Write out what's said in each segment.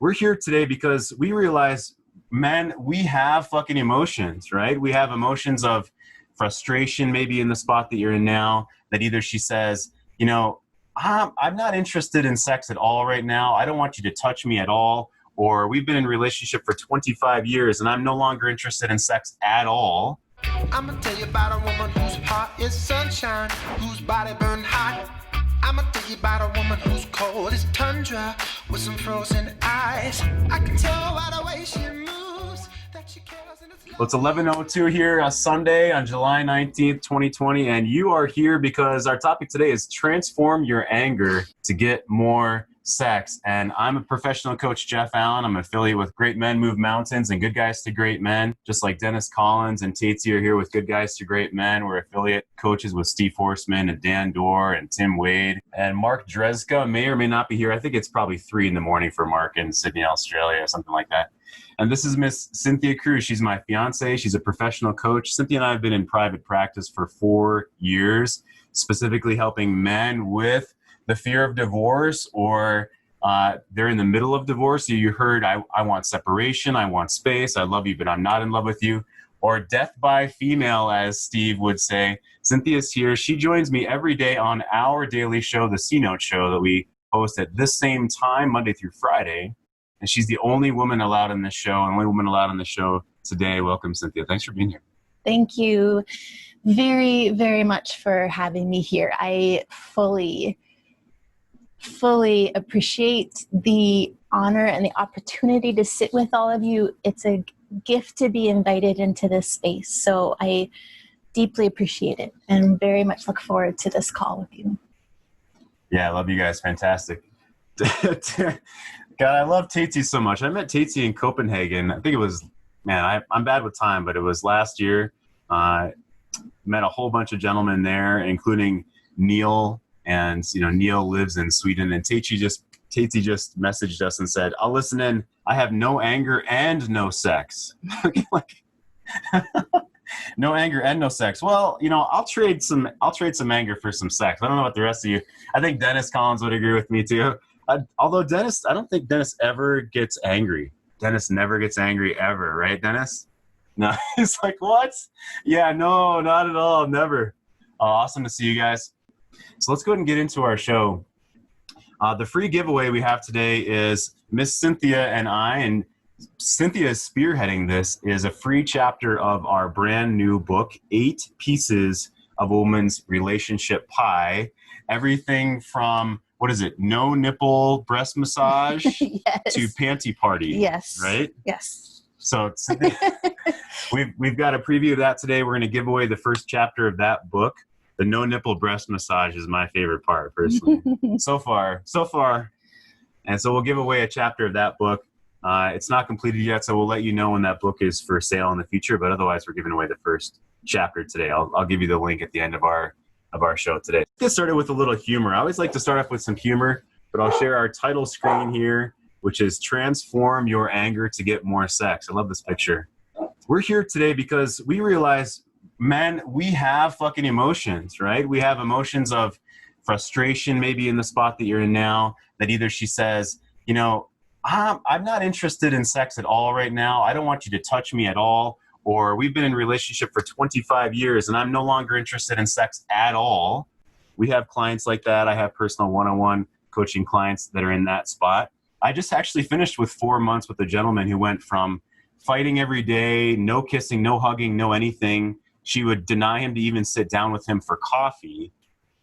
We're here today because we realize, men, we have fucking emotions, right? We have emotions of frustration, maybe in the spot that you're in now, that either she says, I'm not interested in sex at all right now. I don't want you to touch me at all. Or we've been in a relationship for 25 years and I'm no longer interested in sex at all. I'm gonna tell you about a woman whose heart is sunshine, whose body burned hot. I'm gonna tell you about a woman who's cold as tundra with some frozen eyes. I can tell by the way she moves that she cares and it's Well, it's 11:02 here, Sunday on July 19th, 2020, and you are here because our topic today is transform your anger to get more sex. And I'm a professional coach, Jeff Allen. I'm an affiliate with Great Men Move Mountains and Good Guys to Great Men, just like Dennis Collins and Tatey are here with Good Guys to Great Men. We're affiliate coaches with Steve Horseman and Dan Dorr and Tim Wade. And Mark Dreska may or may not be here. I think it's probably 3 a.m. for Mark in Sydney, Australia, or something like that. And this is Miss Cynthia Cruz. She's my fiance. She's a professional coach. Cynthia and I have been in private practice for 4 years, specifically helping men with the fear of divorce, or they're in the middle of divorce. So you heard, I want separation, I want space, I love you, but I'm not in love with you. Or death by female, as Steve would say. Cynthia's here. She joins me every day on our daily show, the C-Note Show, that we host at this same time, Monday through Friday. And she's the only woman allowed in this show, only woman allowed on the show today. Welcome, Cynthia. Thanks for being here. Thank you very, very much for having me here. I fully appreciate the honor and the opportunity to sit with all of you. It's a gift to be invited into this space. So I deeply appreciate it and very much look forward to this call with you. Yeah, I love you guys. Fantastic. God, I love Tatey so much. I met Tatey in Copenhagen. I think it was, I'm bad with time, but it was last year. Met a whole bunch of gentlemen there, including Neil. And, Neil lives in Sweden. And Tatey just messaged us and said, I'll listen in. I have no anger and no sex. No anger and no sex. Well, I'll trade some anger for some sex. I don't know about the rest of you. I think Dennis Collins would agree with me too. Although Dennis, I don't think Dennis ever gets angry. Dennis never gets angry ever, right, Dennis? No, he's like, what? Yeah, no, not at all. Never. Awesome to see you guys. So let's go ahead and get into our show. The free giveaway we have today is Miss Cynthia and I, and Cynthia is spearheading this, is a free chapter of our brand new book, 8 Pieces of a Woman's Relationship Pie. Everything from, no nipple breast massage Yes. to panty party. Yes. Right? Yes. So Cynthia, we've got a preview of that today. We're going to give away the first chapter of that book. The no nipple breast massage is my favorite part, personally. So far. And so we'll give away a chapter of that book. It's not completed yet, so we'll let you know when that book is for sale in the future. But otherwise, we're giving away the first chapter today. I'll give you the link at the end of our show today. Let's get started with a little humor. I always like to start off with some humor, but I'll share our title screen here, which is Transform Your Anger to Get More Sex. I love this picture. We're here today because we realize, men, we have fucking emotions, right? We have emotions of frustration, maybe in the spot that you're in now, that either she says, I'm not interested in sex at all right now. I don't want you to touch me at all. Or we've been in a relationship for 25 years and I'm no longer interested in sex at all. We have clients like that. I have personal one-on-one coaching clients that are in that spot. I just actually finished with 4 months with a gentleman who went from fighting every day, no kissing, no hugging, no anything. She would deny him to even sit down with him for coffee,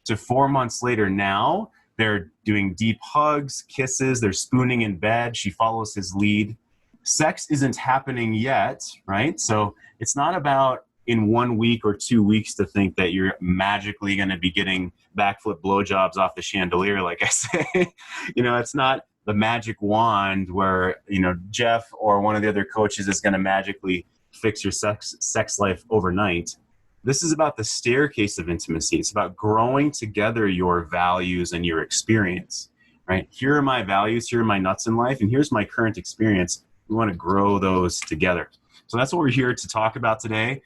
to 4 months later now, they're doing deep hugs, kisses, they're spooning in bed. She follows his lead. Sex isn't happening yet, right? So it's not about in 1 week or 2 weeks to think that you're magically going to be getting backflip blowjobs off the chandelier, like I say. It's not the magic wand where, Jeff or one of the other coaches is going to magically fix your sex life overnight. This is about the staircase of intimacy. It's about growing together your values and your experience, right? Here are my values, here are my nuts in life, and here's my current experience. We want to grow those together. So that's what we're here to talk about today,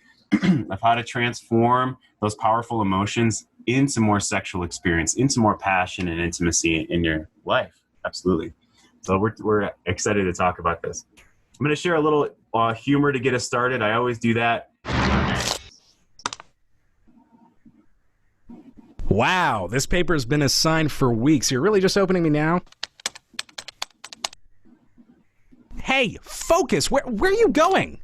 of how to transform those powerful emotions into more sexual experience, into more passion and intimacy in your life. Absolutely. So we're excited to talk about this. I'm going to share a little humor to get us started. I always do that. Wow, this paper's been assigned for weeks. You're really just opening me now? Hey, focus! Where are you going?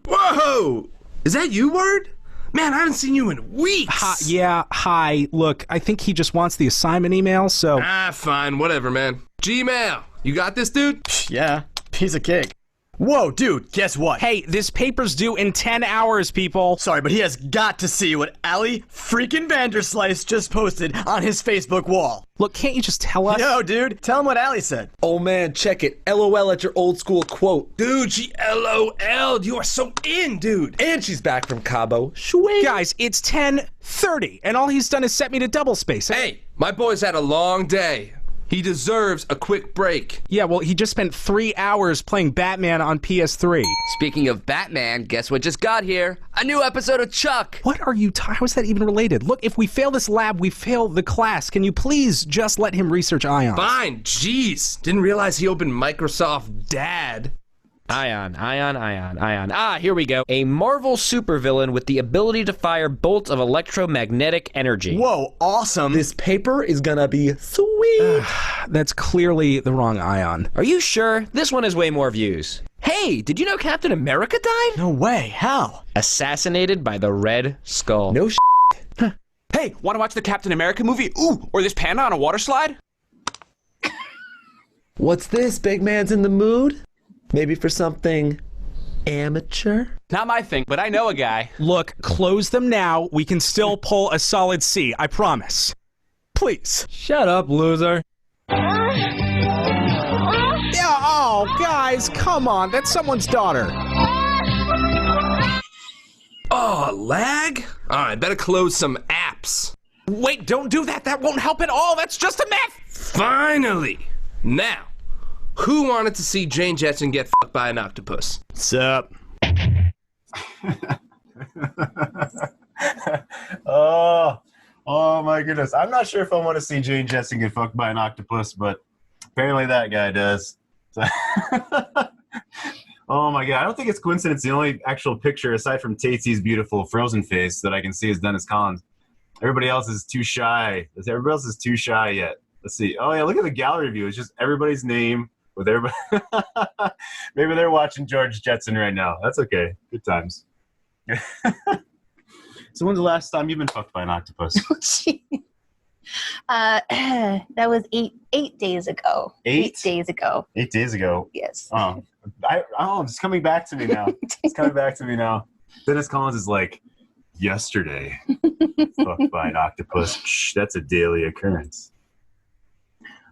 Whoa! Is that you, Word? Man, I haven't seen you in weeks! Hi. Look, I think he just wants the assignment email, so... Fine, whatever, man. Gmail, you got this, dude? Yeah, piece of cake. Whoa, dude, guess what? Hey, this paper's due in 10 hours, people. Sorry, but he has got to see what Ali freaking Vanderslice just posted on his Facebook wall. Look, can't you just tell us? Yo, dude, tell him what Ali said. Oh man, check it. LOL at your old school quote. Dude, she LOL'd. You are so in, dude. And she's back from Cabo. Sweet. Guys, it's 10:30, and all he's done is set me to double space. Hey, my boy's had a long day. He deserves a quick break. Yeah, well, he just spent 3 hours playing Batman on PS3. Speaking of Batman, guess what just got here? A new episode of Chuck! What are you how is that even related? Look, if we fail this lab, we fail the class. Can you please just let him research ions? Fine, jeez. Didn't realize he opened Microsoft Dad. Ion. Ah, here we go. A Marvel supervillain with the ability to fire bolts of electromagnetic energy. Whoa, awesome. This paper is gonna be sweet. That's clearly the wrong ion. Are you sure? This one has way more views. Hey, did you know Captain America died? No way, how? Assassinated by the Red Skull. No Hey, want to watch the Captain America movie? Ooh, or this panda on a water slide? What's this? Big man's in the mood? Maybe for something amateur? Not my thing, but I know a guy. Look, close them now. We can still pull a solid C, I promise. Please. Shut up, loser. Yeah, oh, guys, come on. That's someone's daughter. Oh, lag? Alright, better close some apps. Wait, don't do that. That won't help at all. That's just a myth. Finally! Now, who wanted to see Jane Jetson get fucked by an octopus? Sup? Oh my goodness. I'm not sure if I want to see Jane Jetson get fucked by an octopus, but apparently that guy does. Oh my god. I don't think it's coincidence. The only actual picture, aside from Tates's beautiful frozen face, that I can see is Dennis Collins. Everybody else is too shy. Everybody else is too shy yet. Let's see. Oh yeah, look at the gallery view. It's just everybody's name with everybody. Maybe they're watching George Jetson right now. That's okay. Good times. So when's the last time you've been fucked by an octopus? That was eight days ago. 8 days ago. 8 days ago. Yes. It's coming back to me now. It's coming back to me now. Dennis Collins is like, yesterday, fucked by an octopus. Shh, that's a daily occurrence.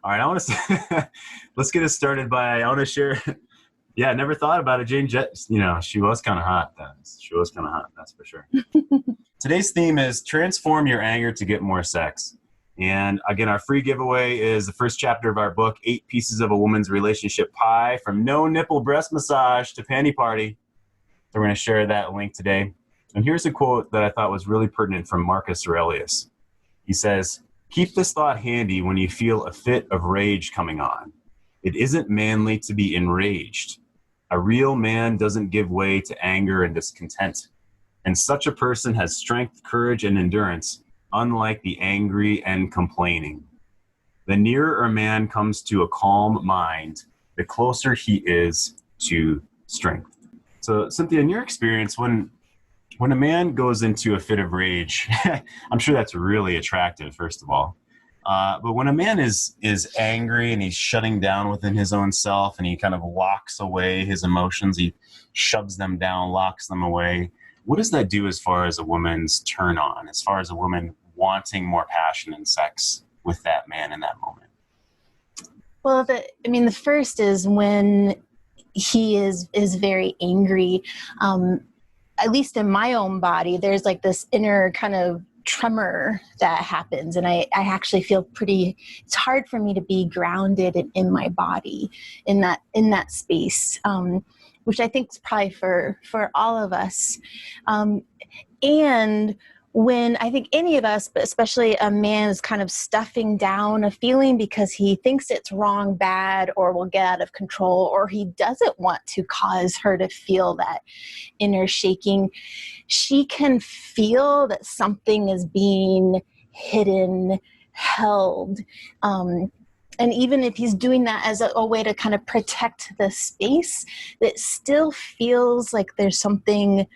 All right, I want to let's get us started I want to share. Yeah, I never thought about it. Jane she was kind of hot then. She was kind of hot, that's for sure. Today's theme is transform your anger to get more sex. And again, our free giveaway is the first chapter of our book, 8 Pieces of a Woman's Relationship Pie, from no nipple breast massage to panty party. So we're going to share that link today. And here's a quote that I thought was really pertinent from Marcus Aurelius. He says, "Keep this thought handy when you feel a fit of rage coming on. It isn't manly to be enraged. A real man doesn't give way to anger and discontent. And such a person has strength, courage, and endurance, unlike the angry and complaining. The nearer a man comes to a calm mind, the closer he is to strength." So, Cynthia, in your experience, when a man goes into a fit of rage, I'm sure that's really attractive, first of all. But when a man is angry and he's shutting down within his own self and he kind of locks away his emotions, he shoves them down, locks them away, what does that do as far as a woman's turn on, as far as a woman wanting more passion and sex with that man in that moment? Well, the first is when he is very angry. At least in my own body, there's like this inner kind of tremor that happens, and I actually feel it's hard for me to be grounded in my body in that space, which I think is probably for all of us. And when I think any of us, but especially a man, is kind of stuffing down a feeling because he thinks it's wrong, bad, or will get out of control, or he doesn't want to cause her to feel that inner shaking, she can feel that something is being hidden, held. And even if he's doing that as a way to kind of protect the space, it still feels like there's something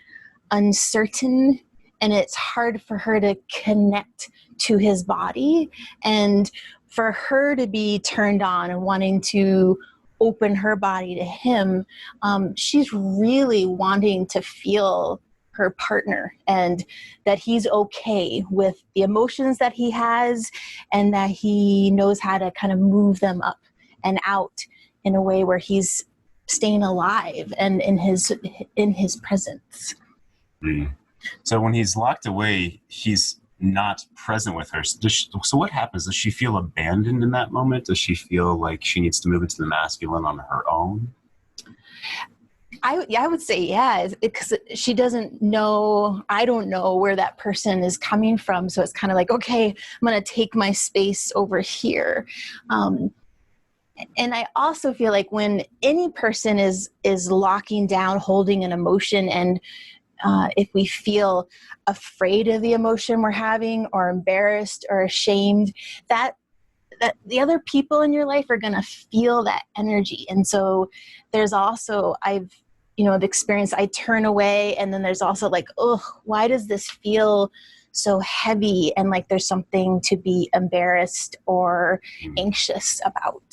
uncertain, and it's hard for her to connect to his body, and for her to be turned on and wanting to open her body to him. She's really wanting to feel her partner, and that he's okay with the emotions that he has, and that he knows how to kind of move them up and out in a way where he's staying alive and in his presence. So when he's locked away, he's not present with her. So what happens? Does she feel abandoned in that moment? Does she feel like she needs to move into the masculine on her own? I would say, yeah, because she doesn't know, I don't know where that person is coming from. So it's kind of like, okay, I'm going to take my space over here. And I also feel like when any person is locking down, holding an emotion, and if we feel afraid of the emotion we're having, or embarrassed or ashamed, that the other people in your life are going to feel that energy. And so there's also, I've experienced, I turn away, and then there's also like, oh, why does this feel so heavy? And like there's something to be embarrassed or anxious about.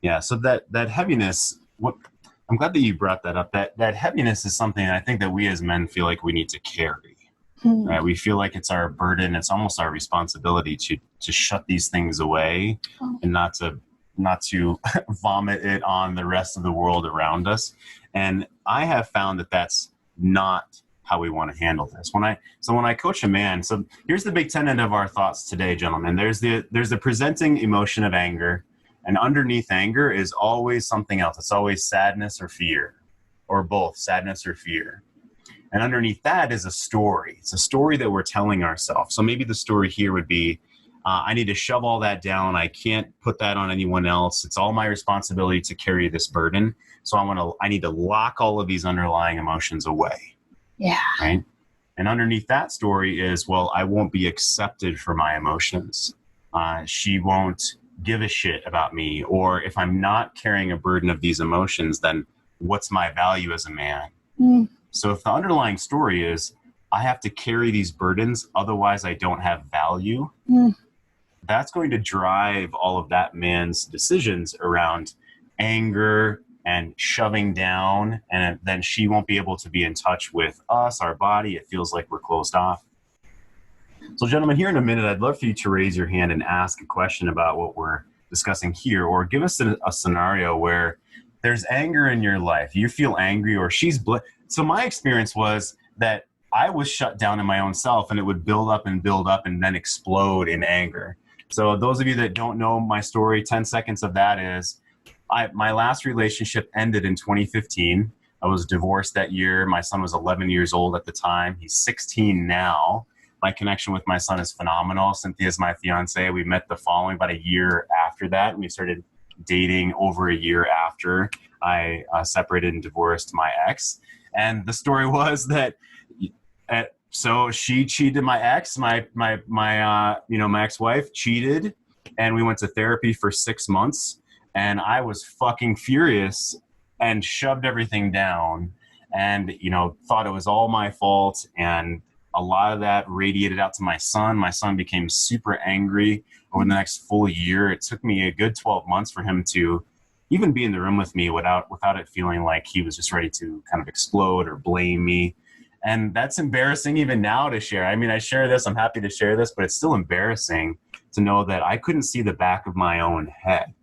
Yeah. So that heaviness, I'm glad that you brought that up. That heaviness is something I think that we as men feel like we need to carry. Right? We feel like it's our burden. It's almost our responsibility to shut these things away and not to vomit it on the rest of the world around us. And I have found that that's not how we want to handle this. When I coach a man, so here's the big tenet of our thoughts today, gentlemen. There's the presenting emotion of anger, and underneath anger is always something else. It's always sadness or fear, or both sadness or fear. And underneath that is a story. It's a story that we're telling ourselves. So maybe the story here would be, I need to shove all that down. I can't put that on anyone else. It's all my responsibility to carry this burden. So I need to lock all of these underlying emotions away. Yeah. Right. And underneath that story is, well, I won't be accepted for my emotions. She won't give a shit about me. Or if I'm not carrying a burden of these emotions, then what's my value as a man? So if the underlying story is, I have to carry these burdens, otherwise I don't have value, that's going to drive all of that man's decisions around anger and shoving down, and then she won't be able to be in touch with us, our body. It feels like we're closed off. So gentlemen, here in a minute, I'd love for you to raise your hand and ask a question about what we're discussing here, or give us a scenario where there's anger in your life. You feel angry, or so my experience was that I was shut down in my own self, and it would build up and then explode in anger. So those of you that don't know my story, 10 seconds of that is, my last relationship ended in 2015. I was divorced that year. My son was 11 years old at the time. He's 16 now. My connection with my son is phenomenal. Cynthia's my fiance. We met about a year after that, and we started dating over a year after I separated and divorced my ex. And the story was that so she cheated my ex, my ex-wife cheated, and we went to therapy for 6 months, and I was fucking furious and shoved everything down and, thought it was all my fault. And a lot of that radiated out to my son. My son became super angry over the next full year. It took me a good 12 months for him to even be in the room with me without it feeling like he was just ready to kind of explode or blame me. And that's embarrassing even now to share. I mean, I share this, I'm happy to share this, but it's still embarrassing to know that I couldn't see the back of my own head.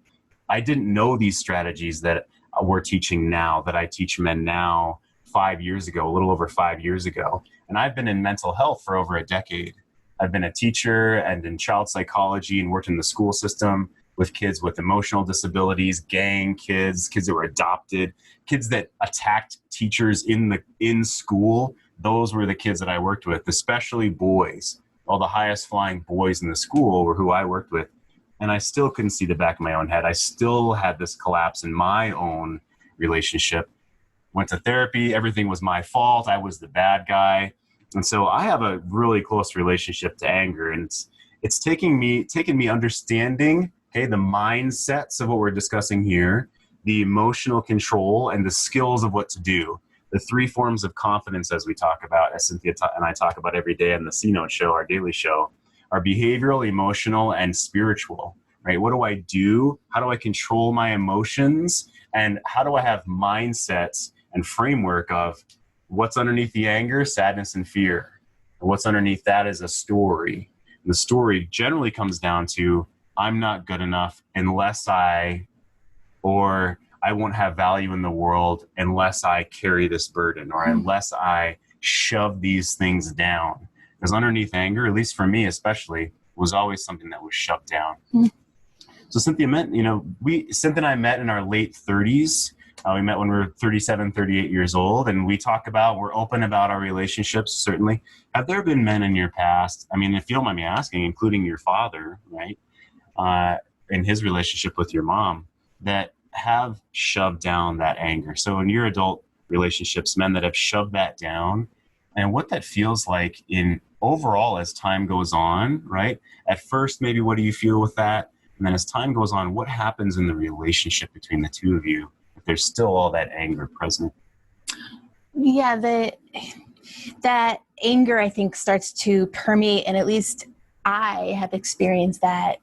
I didn't know these strategies that we're teaching now, that I teach men now, 5 years ago, a little over 5 years ago. And I've been in mental health for over a decade. I've been a teacher and in child psychology and worked in the school system with kids with emotional disabilities, gang kids that were adopted, kids that attacked teachers in school. those were the kids that I worked with, especially boys. All the highest flying boys in the school were who I worked with. And I still couldn't see the back of my own head. I still had this collapse in my own relationship. Went to therapy. Everything was my fault. I was the bad guy. And so I have a really close relationship to anger. And it's taken me understanding, the mindsets of what we're discussing here, the emotional control, and the skills of what to do. The 3 forms of confidence, as we talk about, as Cynthia and I talk about every day on the C-Note show, our daily show, are behavioral, emotional, and spiritual, right? What do I do? How do I control my emotions? And how do I have mindsets and framework of what's underneath the anger, sadness, and fear? And what's underneath that is a story. And the story generally comes down to, I'm not good enough unless I won't have value in the world unless I carry this burden, or unless I shove these things down. Because underneath anger, at least for me especially, was always something that was shoved down. So Cynthia Cynthia and I met in our late 30s. We met when we were 37, 38 years old, and we're open about our relationships, certainly. Have there been men in your past, if you don't mind me asking, including your father, right, in his relationship with your mom, that have shoved down that anger? So in your adult relationships, men that have shoved that down, and what that feels like in overall as time goes on, right? At first, maybe what do you feel with that? And then as time goes on, what happens in the relationship between the two of you if there's still all that anger present? Yeah, that anger, I think, starts to permeate, and at least I have experienced that.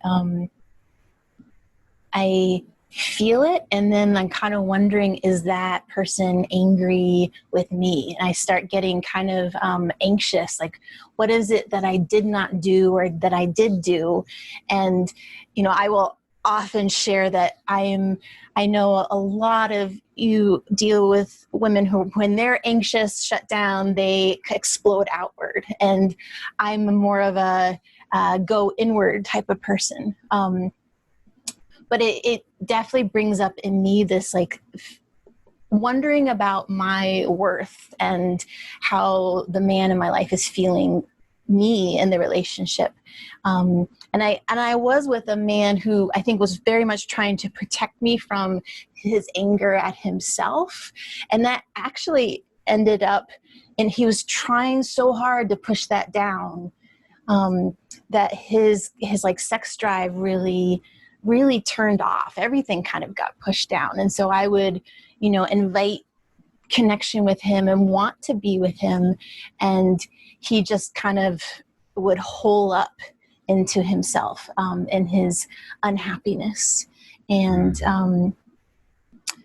I feel it, and then I'm kind of wondering, is that person angry with me? And I start getting kind of anxious, like, what is it that I did not do or that I did do? And I will often share that I know a lot of you deal with women who, when they're anxious, shut down, they explode outward, and I'm more of a go inward type of person. But it definitely brings up in me this wondering about my worth and how the man in my life is feeling me in the relationship. And I was with a man who I think was very much trying to protect me from his anger at himself. And that actually ended up, and he was trying so hard to push that down, that his sex drive really turned off. Everything kind of got pushed down. And so I would, invite connection with him and want to be with him. And he just kind of would hole up into himself and his unhappiness. And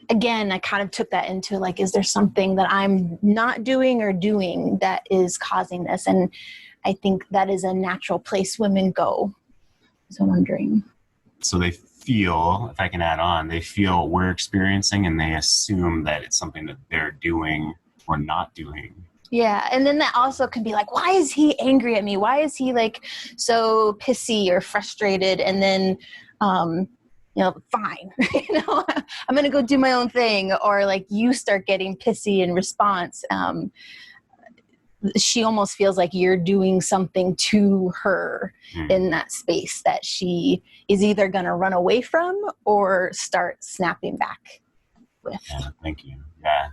again, I kind of took that into is there something that I'm not doing or doing that is causing this? And I think that is a natural place women go. So I'm wondering. So they feel, if I can add on, they feel what we're experiencing, and they assume that it's something that they're doing or not doing. Yeah. And then that also could be why is he angry at me? Why is he so pissy or frustrated? And then, fine, I'm going to go do my own thing. Or you start getting pissy in response. She almost feels like you're doing something to her in that space that she is either going to run away from or start snapping back with. Yeah, thank you. Yeah.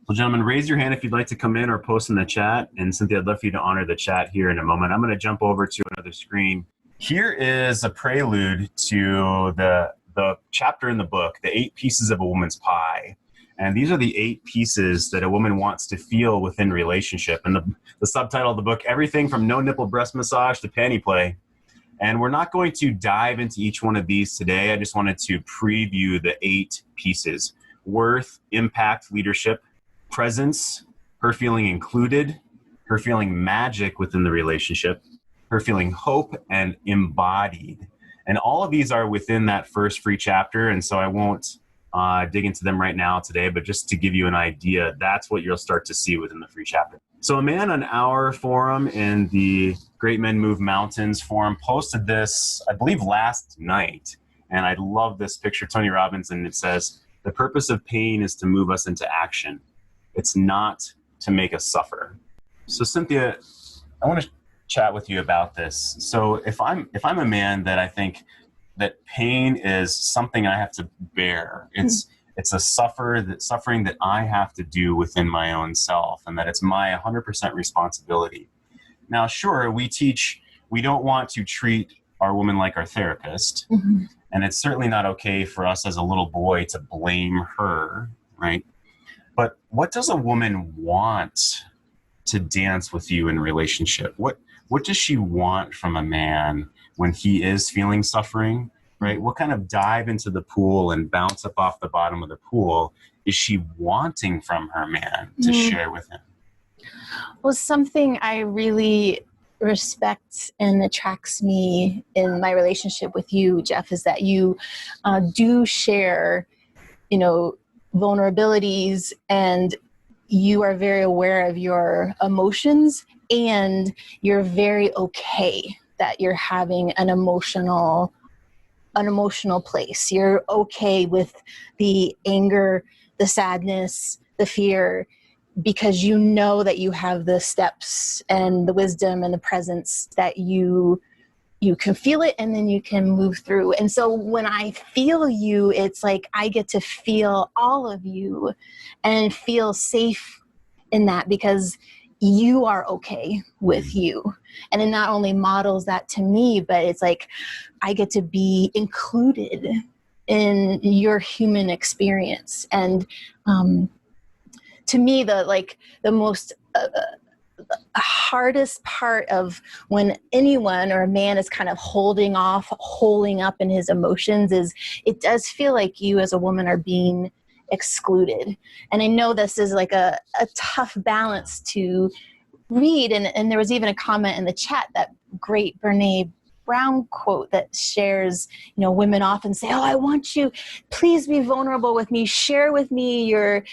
Well, gentlemen, raise your hand if you'd like to come in or post in the chat. And Cynthia, I'd love for you to honor the chat here in a moment. I'm going to jump over to another screen. Here is a prelude to the chapter in the book, The 8 Pieces of a Woman's Pie. And these are the 8 pieces that a woman wants to feel within relationship. And the subtitle of the book, everything from no nipple breast massage to panty play. And we're not going to dive into each one of these today. I just wanted to preview the 8 pieces. Worth, impact, leadership, presence, her feeling included, her feeling magic within the relationship, her feeling hope, and embodied. And all of these are within that first free chapter. And so I won't dig into them right now today, but just to give you an idea, that's what you'll start to see within the free chapter. So a man on our forum in the Great Men Move Mountains forum posted this, I believe, last night. And I love this picture, Tony Robbins, and it says, the purpose of pain is to move us into action. It's not to make us suffer. So Cynthia, I want to chat with you about this. So if I'm a man that I think that pain is something I have to bear, it's a suffering that I have to do within my own self, and that it's my 100% responsibility. Now, sure, we don't want to treat our woman like our therapist, and it's certainly not okay for us as a little boy to blame her, right? But what does a woman want to dance with you in a relationship? What does she want from a man when he is feeling suffering, right? What kind of dive into the pool and bounce up off the bottom of the pool is she wanting from her man to share with him? Well, something I really respect and attracts me in my relationship with you, Jeff, is that you do share, vulnerabilities, and you are very aware of your emotions, and you're very okay that you're having an emotional place. You're okay with the anger, the sadness, the fear, because you know that you have the steps and the wisdom and the presence that you can feel it, and then you can move through. And so when I feel you, it's like I get to feel all of you and feel safe in that, because you are okay with you. And it not only models that to me, but it's like I get to be included in your human experience. And to me, the most hardest part of when anyone or a man is kind of holding up in his emotions is it does feel like you as a woman are being excluded. And I know this is like a tough balance to read. And there was even a comment in the chat, that great Brene Brown quote that shares, women often say, "Oh, I want you, please be vulnerable with me. Share with me your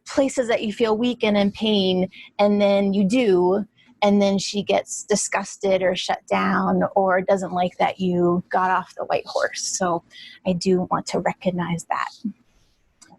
places that you feel weak and in pain." And then you do. And then she gets disgusted or shut down or doesn't like that you got off the white horse. So I do want to recognize that.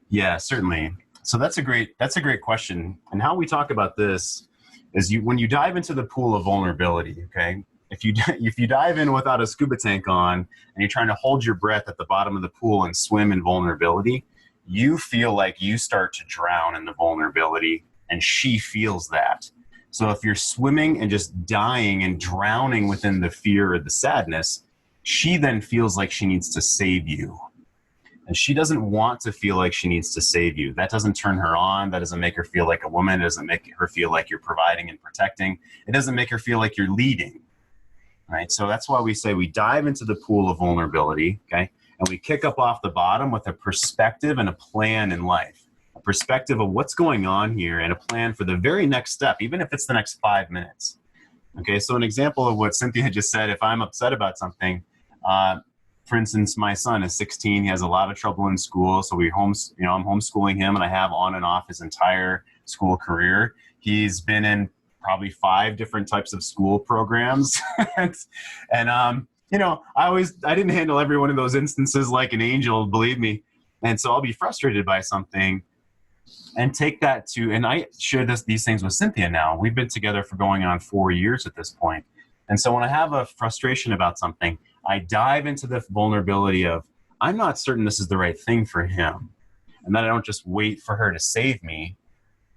Yeah, certainly. So that's a great question. And how we talk about this is when you dive into the pool of vulnerability, okay? If you dive in without a scuba tank on and you're trying to hold your breath at the bottom of the pool and swim in vulnerability, you feel like you start to drown in the vulnerability, and she feels that. So if you're swimming and just dying and drowning within the fear or the sadness, she then feels like she needs to save you. And she doesn't want to feel like she needs to save you. That doesn't turn her on. That doesn't make her feel like a woman. It doesn't make her feel like you're providing and protecting. It doesn't make her feel like you're leading. Right? So that's why we say we dive into the pool of vulnerability, okay? And we kick up off the bottom with a perspective and a plan in life, a perspective of what's going on here and a plan for the very next step, even if it's the next 5 minutes. Okay, so an example of what Cynthia just said, if I'm upset about something, for instance, my son is 16. He has a lot of trouble in school. So I'm homeschooling him, and I have on and off his entire school career. He's been in probably 5 different types of school programs. and I didn't handle every one of those instances like an angel, believe me. And so I'll be frustrated by something and take that and I share these things with Cynthia now. We've been together for going on 4 years at this point. And so when I have a frustration about something, I dive into the vulnerability of, I'm not certain this is the right thing for him. And then I don't just wait for her to save me.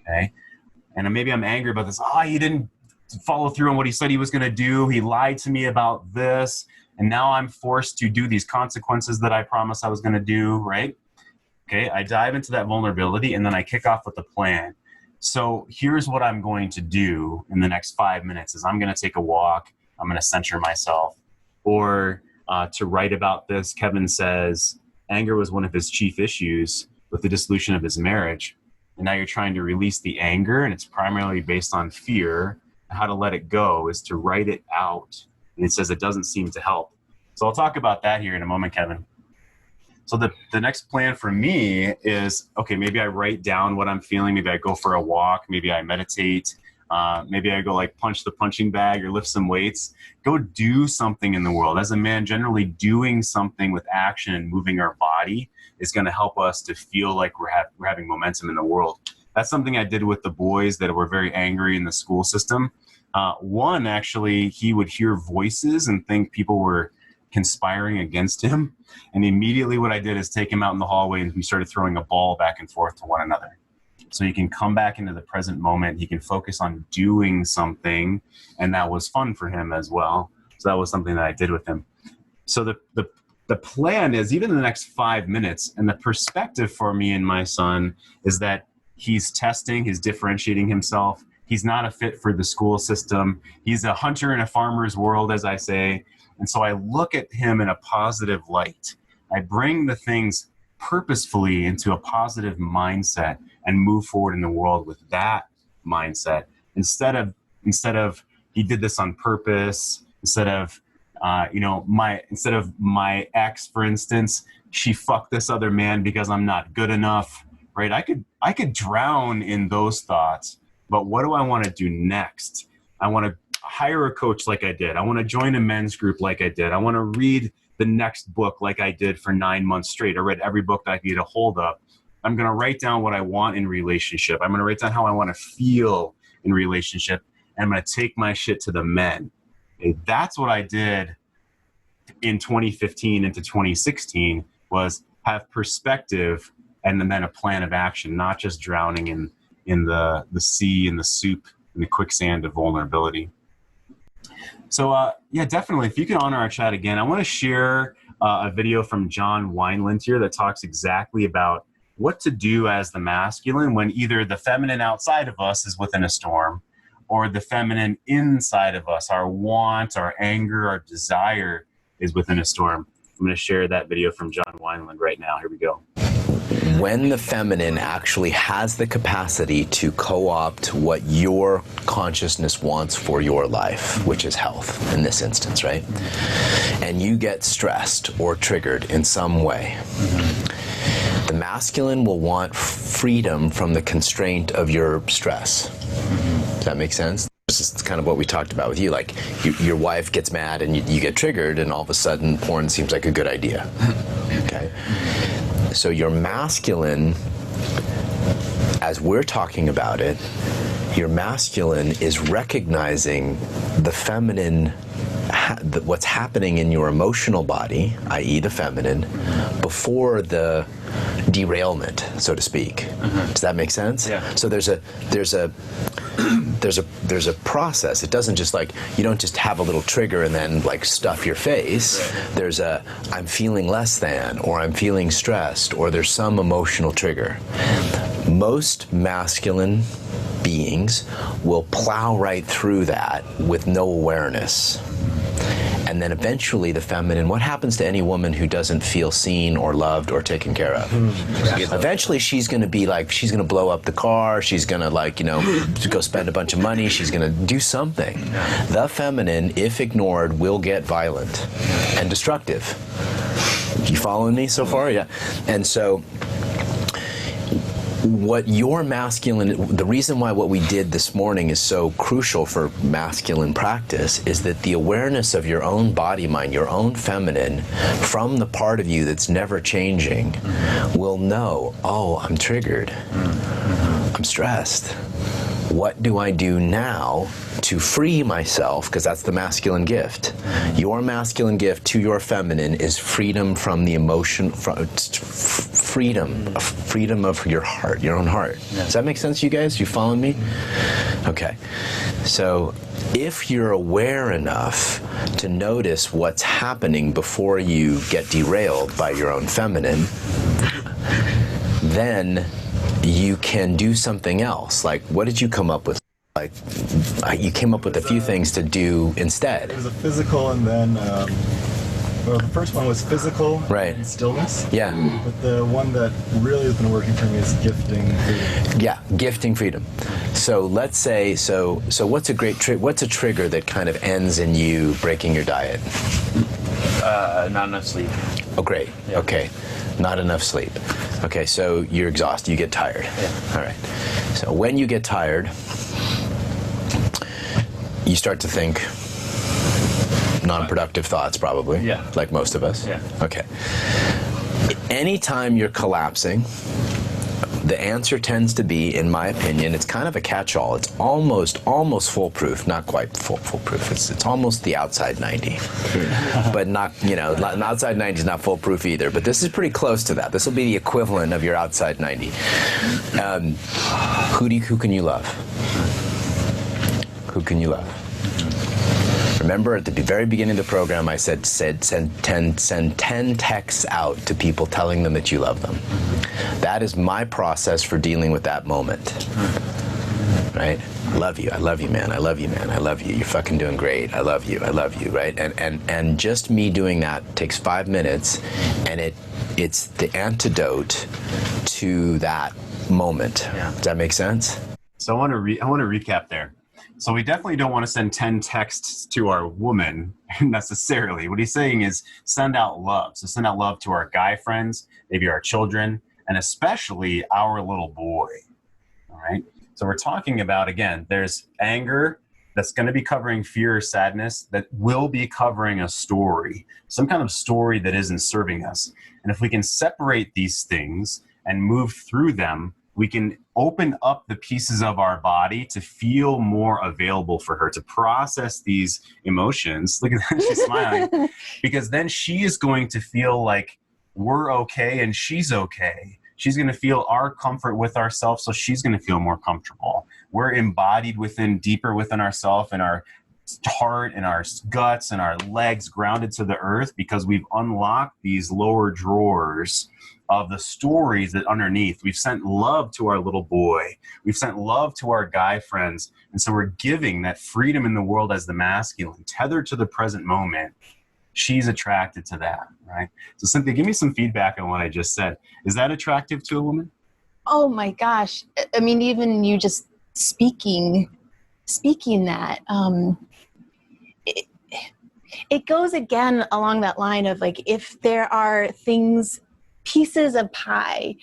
Okay. And maybe I'm angry about this. He didn't follow through on what he said he was going to do. He lied to me about this. And now I'm forced to do these consequences that I promised I was going to do, right? Okay, I dive into that vulnerability, and then I kick off with a plan. So here's what I'm going to do in the next 5 minutes is I'm going to take a walk. I'm going to censure myself. Or to write about this, Kevin says, anger was one of his chief issues with the dissolution of his marriage. And now you're trying to release the anger, and it's primarily based on fear. How to let it go is to write it out. And it says it doesn't seem to help. So I'll talk about that here in a moment, Kevin. So the next plan for me is, okay, maybe I write down what I'm feeling. Maybe I go for a walk. Maybe I meditate. Maybe I go punch the punching bag or lift some weights. Go do something in the world. As a man, generally doing something with action and moving our body is going to help us to feel like we're having momentum in the world. that's something I did with the boys that were very angry in the school system. One, actually, he would hear voices and think people were conspiring against him. And immediately what I did is take him out in the hallway and we started throwing a ball back and forth to one another. So he can come back into the present moment. He can focus on doing something. And that was fun for him as well. So that was something that I did with him. So the plan is, even in the next 5 minutes, and the perspective for me and my son is that he's testing, he's differentiating himself. He's not a fit for the school system. He's a hunter in a farmer's world, as I say. And so I look at him in a positive light. I bring the things purposefully into a positive mindset and move forward in the world with that mindset. Instead of he did this on purpose, instead of my ex, for instance, she fucked this other man because I'm not good enough, right? I could drown in those thoughts, but what do I want to do next? I want to hire a coach like I did. I want to join a men's group like I did. I want to read the next book like I did for 9 months straight. I read every book that I could get a hold of. I'm going to write down what I want in relationship. I'm going to write down how I want to feel in relationship. And I'm going to take my shit to the men. Okay, that's what I did in 2015 into 2016, was have perspective and then a plan of action, not just drowning in the sea and the soup and the quicksand of vulnerability. So yeah, definitely, if you can honor our chat again, I want to share a video from John Wineland here that talks exactly about what to do as the masculine when either the feminine outside of us is within a storm or the feminine inside of us, our want, our anger, our desire is within a storm. I'm going to share that video from John Wineland right now. Here we go. When the feminine actually has the capacity to co-opt what your consciousness wants for your life, which is health in this instance, right? And you get stressed or triggered in some way, the masculine will want freedom from the constraint of your stress. Does that make sense? This is kind of what we talked about with you. Like, your wife gets mad and you get triggered, and all of a sudden porn seems like a good idea. Okay? So your masculine, as we're talking about it, your masculine is recognizing the feminine, what's happening in your emotional body, i.e. the feminine, before the derailment, so to speak. Does that make sense? Yeah. So there's a process. It doesn't just like, you don't just have a little trigger and then like stuff your face. Right. There's a, I'm feeling less than, or I'm feeling stressed, or there's some emotional trigger. Most masculine beings will plow right through that with no awareness. And then eventually the feminine, what happens to any woman who doesn't feel seen or loved or taken care of? Eventually she's going to be like, she's going to blow up the car, she's going to like, you know, go spend a bunch of money, she's going to do something. The feminine, if ignored, will get violent and destructive. You following me so far? Yeah. And so what your masculine, the reason why what we did this morning is so crucial for masculine practice is that the awareness of your own body mind, your own feminine, from the part of you that's never changing, will know, oh, I'm triggered, I'm stressed. What do I do now to free myself? Because that's the masculine gift. Your masculine gift to your feminine is freedom from the emotion, freedom of your heart, your own heart. Does that make sense, you guys? You following me? Okay. So if you're aware enough to notice what's happening before you get derailed by your own feminine, then you can do something else. Like, what did you come up with? Like, you came up with a few things to do instead. It was a physical, and then, well, the first one was physical, right, and stillness. Yeah. But the one that really has been working for me is gifting freedom. Yeah, gifting freedom. So let's say, so what's a great what's a trigger that kind of ends in you breaking your diet? Not enough sleep. Oh, great. Yeah. Okay. Not enough sleep. Okay, so you're exhausted, you get tired. Yeah. All right. So when you get tired, you start to think non-productive thoughts, probably. Yeah. Like most of us. Yeah. Okay. Anytime you're collapsing, The answer tends to be, in my opinion, it's kind of a catch-all. It's almost foolproof, not quite foolproof. It's almost the outside 90, but not, the outside 90 is not foolproof either. But this is pretty close to that. This will be the equivalent of your outside 90. Who can you love? Who can you love? Remember, at the very beginning of the program, I said send 10 texts out to people telling them that you love them. That is my process for dealing with that moment. Right? I love you, man. I love you, man. I love you. You're fucking doing great. I love you, right? And just me doing that takes 5 minutes, and it's the antidote to that moment. Yeah. Does that make sense? So I want to recap there. So we definitely don't want to send 10 texts to our woman necessarily. What he's saying is send out love. So send out love to our guy friends, maybe our children, and especially our little boy. All right. So we're talking about, again, there's anger that's going to be covering fear or sadness that will be covering a story, some kind of story that isn't serving us. And if we can separate these things and move through them, we can open up the pieces of our body to feel more available for her, to process these emotions. Look at that, she's smiling. Because then she is going to feel like we're okay and she's okay. She's going to feel our comfort with ourselves, so she's going to feel more comfortable. We're embodied deeper within ourselves, and our heart and our guts and our legs grounded to the earth, because we've unlocked these lower drawers of the stories that underneath. We've sent love to our little boy. We've sent love to our guy friends. And so we're giving that freedom in the world as the masculine, tethered to the present moment. She's attracted to that, right? So Cynthia, give me some feedback on what I just said. Is that attractive to a woman? Oh my gosh. I mean, even you just speaking that, it goes again along that line of like, if there are pieces of pie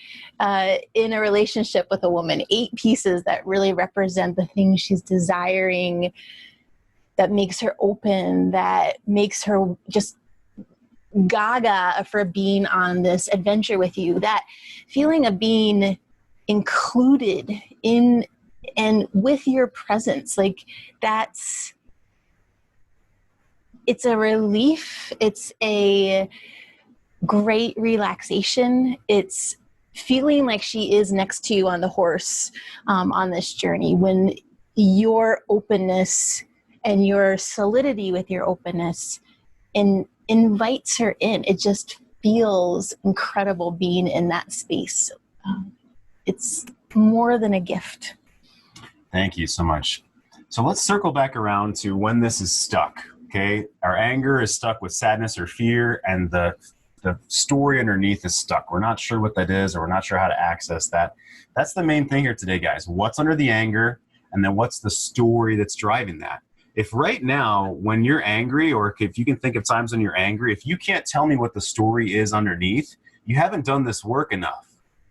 in a relationship with a woman, 8 pieces that really represent the things she's desiring, that makes her open, that makes her just gaga for being on this adventure with you, that feeling of being included in and with your presence, like it's a relief. It's a great relaxation. It's feeling like she is next to you on the horse on this journey, when your openness and your solidity with your openness invites her in. It just feels incredible being in that space. It's more than a gift. Thank you so much. So let's circle back around to when this is stuck, okay? Our anger is stuck with sadness or fear, and the story underneath is stuck. We're not sure what that is, or we're not sure how to access that. That's the main thing here today, guys. What's under the anger, and then what's the story that's driving that? If right now, when you're angry, or if you can think of times when you're angry, if you can't tell me what the story is underneath, you haven't done this work enough.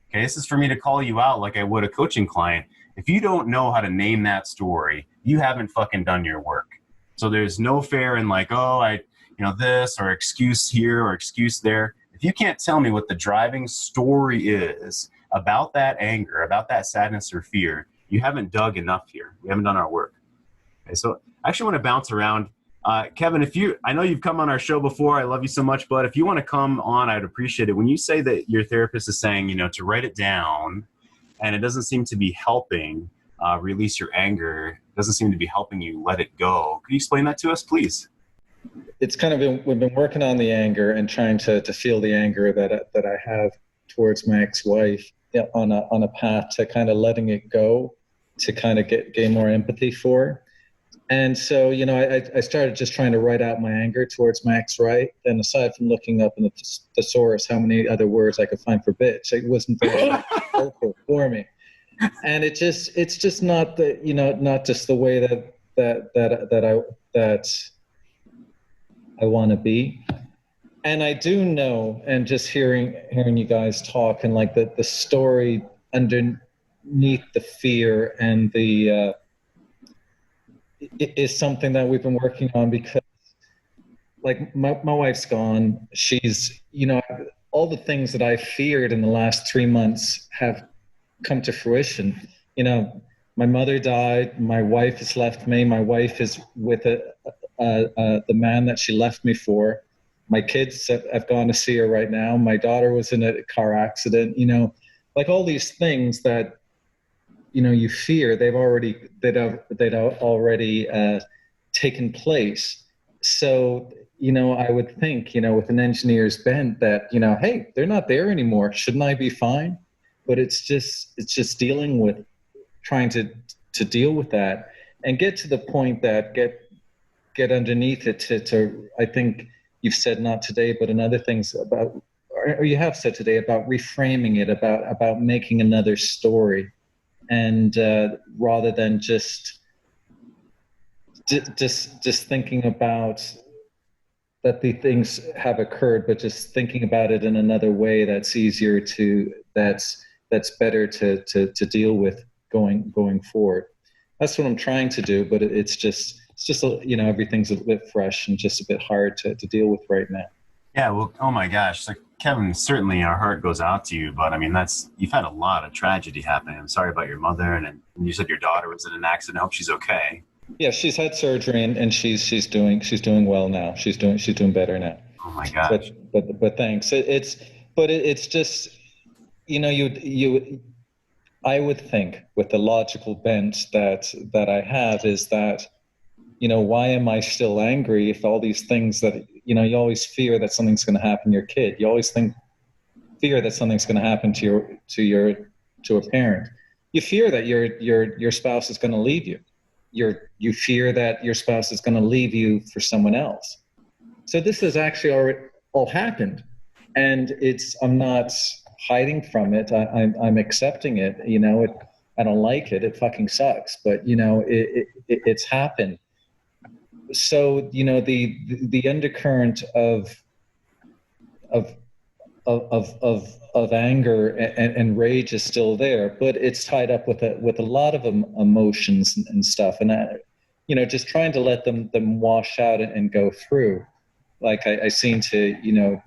Okay, this is for me to call you out like I would a coaching client. If you don't know how to name that story, you haven't fucking done your work. So there's no fair in like, this or excuse here or excuse there. If you can't tell me what the driving story is about that anger, about that sadness or fear, you haven't dug enough here. We haven't done our work. Okay, so I actually want to bounce around. Kevin, I know you've come on our show before. I love you so much, but if you want to come on, I'd appreciate it. When you say that your therapist is saying, to write it down, and it doesn't seem to be helping release your anger, it doesn't seem to be helping you let it go. Could you explain that to us, please? It's kind of we've been working on the anger and trying to feel the anger that I have towards my ex-wife on a path to kind of letting it go, to kind of gain more empathy for her. And so, I started just trying to write out my anger towards my ex, right? And aside from looking up in the thesaurus how many other words I could find for bitch, it wasn't very helpful for me. And it's just not not just the way that I want to be. And I do know, and just hearing you guys talk, and like the story underneath the fear and the is something that we've been working on, because like my wife's gone. She's, all the things that I feared in the last 3 months have come to fruition. You know, my mother died. My wife has left me. My wife is with the man that she left me for. My kids have gone to see her right now. My daughter was in a car accident. You know, like all these things that, you know, you fear, they'd already taken place. So, you know, I would think, you know, with an engineer's bent that, you know, hey, they're not there anymore. Shouldn't I be fine? But it's just dealing with, trying to deal with that and get to the point that get underneath it to I think you've said not today, but in other things about, or you have said today about reframing it, about making another story, and rather than just thinking about that the things have occurred, but just thinking about it in another way that's easier to, that's better to deal with going forward. That's what I'm trying to do, but it's just you know, everything's a bit fresh and just a bit hard to deal with right now. Yeah, well, oh my gosh. So Kevin, certainly our heart goes out to you, but I mean, you've had a lot of tragedy happening. I'm sorry about your mother, and you said your daughter was in an accident. I hope she's okay. Yeah, she's had surgery and she's doing well now. She's doing better now. Oh my gosh. But thanks. It's just, you know, I would think with the logical bent that I have is that, you know, why am I still angry if all these things that, you know, you always fear that something's going to happen to your kid. You always fear that something's going to happen to a parent. You fear that your spouse is going to leave you. You fear that your spouse is going to leave you for someone else. So this has actually already all happened, and I'm not hiding from it. I'm accepting it. You know, I don't like it. It fucking sucks, but you know, it's happened. So, you know, the undercurrent of anger and rage is still there, but it's tied up with a lot of emotions and stuff, and you know, just trying to let them wash out and go through. Like I seem to, you know,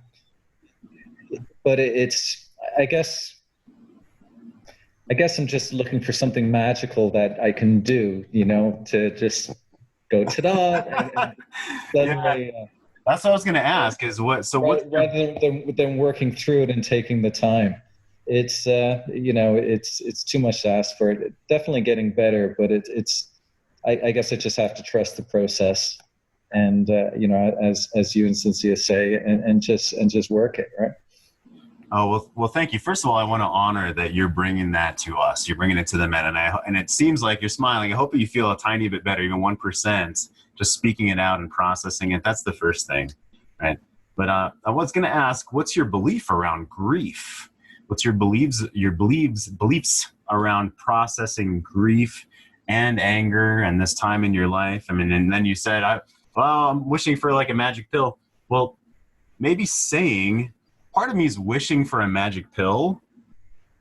but it's I guess I'm just looking for something magical that I can do, you know, to just go ta-da and suddenly. Yeah. That's what I was going to ask. Is what? So what? Rather than working through it and taking the time, it's you know, it's too much to ask for. It definitely getting better, but it's. I guess I just have to trust the process, and you know, as you and Cynthia say, and just work it, right? Oh, well, thank you. First of all, I want to honor that you're bringing that to us. You're bringing it to the men, and it seems like you're smiling. I hope you feel a tiny bit better, even 1%. Just speaking it out and processing it. That's the first thing, right? But I was going to ask, what's your belief around grief? What's your beliefs around processing grief and anger and this time in your life? I mean, and then you said, I'm wishing for like a magic pill. Well, maybe saying part of me is wishing for a magic pill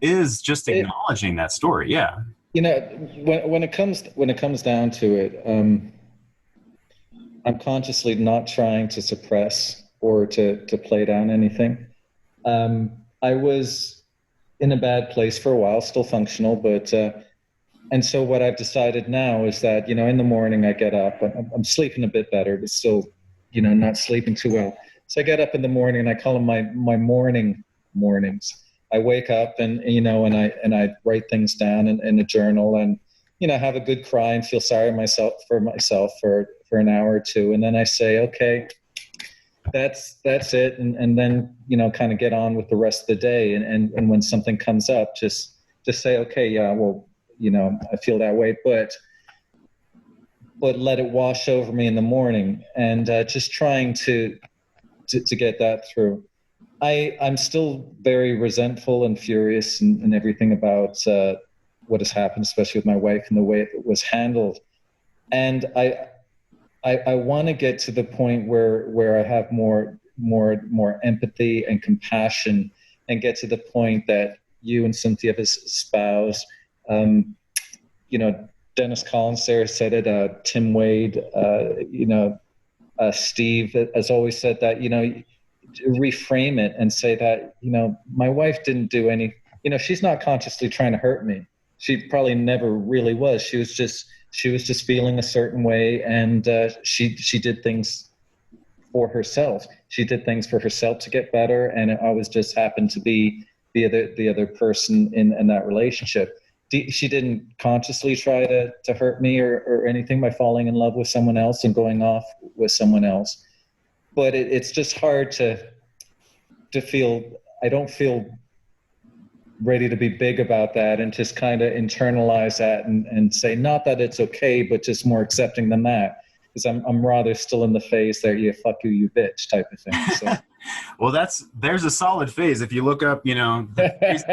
is just acknowledging that story. Yeah. You know, when it comes down to it, I'm consciously not trying to suppress or to play down anything. I was in a bad place for a while, still functional, but and so what I've decided now is that, you know, in the morning I get up, I'm sleeping a bit better, but still, you know, not sleeping too well. So I get up in the morning and I call them my mornings. I wake up and, you know, and I write things down in a journal and, you know, have a good cry and feel sorry for myself for an hour or two. And then I say, okay, that's it. And then, you know, kind of get on with the rest of the day. And when something comes up, just say, okay, yeah, well, you know, I feel that way, but let it wash over me in the morning, and just trying to get that through. I'm still very resentful and furious and everything about what has happened, especially with my wife and the way it was handled. And I want to get to the point where I have more empathy and compassion, and get to the point that you and Cynthia have espoused. You know, Dennis Collins there said it. Tim Wade. You know, Steve has always said that. You know, reframe it and say that, you know, my wife didn't do she's not consciously trying to hurt me. She probably never really was. She was just feeling a certain way, and she did things for herself. She did things for herself to get better, and it always just happened to be the other person in that relationship. She didn't consciously try to hurt me or anything by falling in love with someone else and going off with someone else. But it's just hard to feel. I don't feel ready to be big about that, and just kind of internalize that and say, not that it's okay, but just more accepting than that. Because I'm rather still in the phase that fuck you bitch type of thing. So. Well, there's a solid phase. If you look up, the phase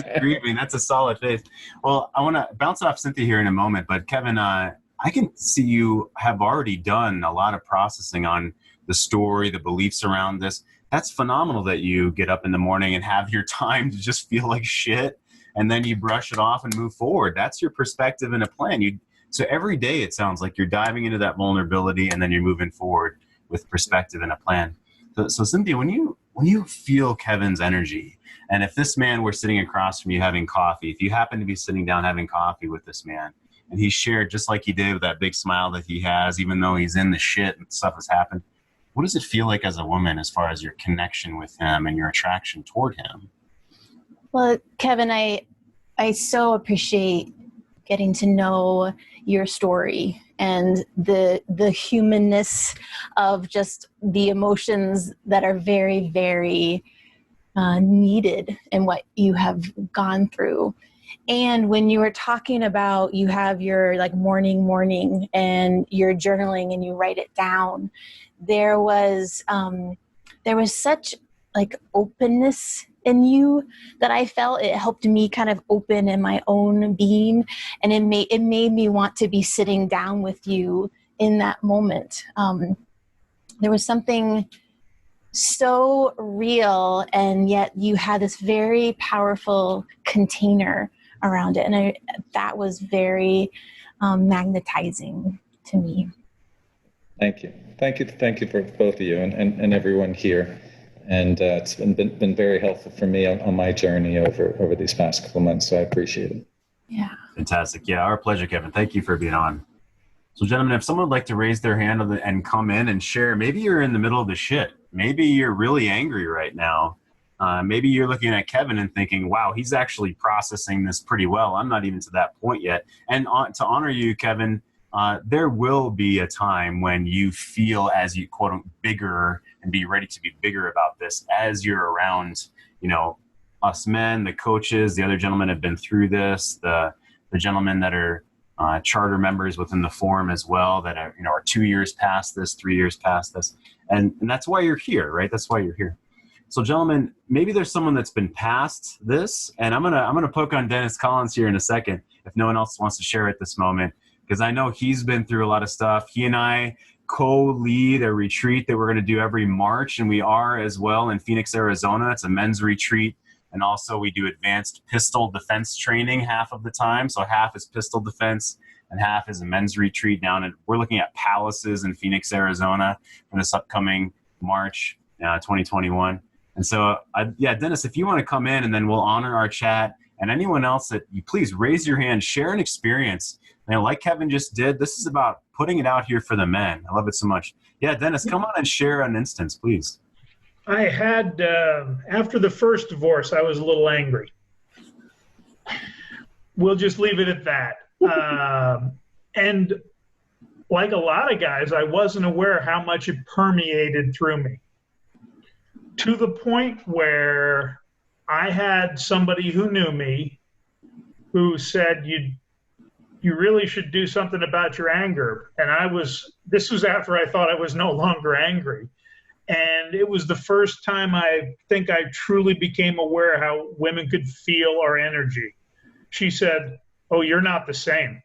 of grieving, that's a solid phase. Well, I want to bounce off Cynthia here in a moment, but Kevin, I can see you have already done a lot of processing on the story, the beliefs around this. That's phenomenal that you get up in the morning and have your time to just feel like shit, and then you brush it off and move forward. That's your perspective and a plan. So every day it sounds like you're diving into that vulnerability, and then you're moving forward with perspective and a plan. So Cynthia, when you feel Kevin's energy, and if this man were sitting across from you having coffee, if you happen to be sitting down having coffee with this man, and he shared just like he did with that big smile that he has, even though he's in the shit and stuff has happened, what does it feel like as a woman as far as your connection with him and your attraction toward him? Well, Kevin, I so appreciate getting to know your story and the humanness of just the emotions that are very, very needed in what you have gone through. And when you were talking about you have your morning and you're journaling and you write it down, there was such openness in you that I felt it helped me kind of open in my own being, and it made me want to be sitting down with you in that moment. There was something so real, and yet you had this very powerful container around it, and that was very magnetizing to me. Thank you for both of you and everyone here. And it's been very helpful for me on my journey over these past couple months. So I appreciate it. Yeah. Fantastic. Yeah, our pleasure, Kevin. Thank you for being on. So gentlemen, if someone would like to raise their hand and come in and share, maybe you're in the middle of the shit. Maybe you're really angry right now. Maybe you're looking at Kevin and thinking, wow, he's actually processing this pretty well. I'm not even to that point yet. And to honor you, Kevin, there will be a time when you feel as you quote unquote bigger and be ready to be bigger about this as you're around, us men, the coaches, the other gentlemen have been through this, the gentlemen that are charter members within the forum as well that are 2 years past this, 3 years past this. And that's why you're here, right? That's why you're here. So gentlemen, maybe there's someone that's been past this, and I'm gonna poke on Dennis Collins here in a second if no one else wants to share at this moment, because I know he's been through a lot of stuff. He and I co-lead a retreat that we're going to do every March, and we are as well in Phoenix, Arizona. It's a men's retreat, and also we do advanced pistol defense training half of the time. So half is pistol defense and half is a men's retreat down at, we're looking at Palaces in Phoenix, Arizona for this upcoming March 2021. And so, Dennis, if you want to come in, and then we'll honor our chat, and anyone else that you please raise your hand, share an experience. Like Kevin just did, this is about putting it out here for the men. I love it so much. Yeah, Dennis, come on and share an instance, please. I had, after the first divorce, I was a little angry. We'll just leave it at that. And like a lot of guys, I wasn't aware how much it permeated through me, to the point where I had somebody who knew me who said, you really should do something about your anger. And this was after I thought I was no longer angry. And it was the first time I think I truly became aware how women could feel our energy. She said, oh, you're not the same.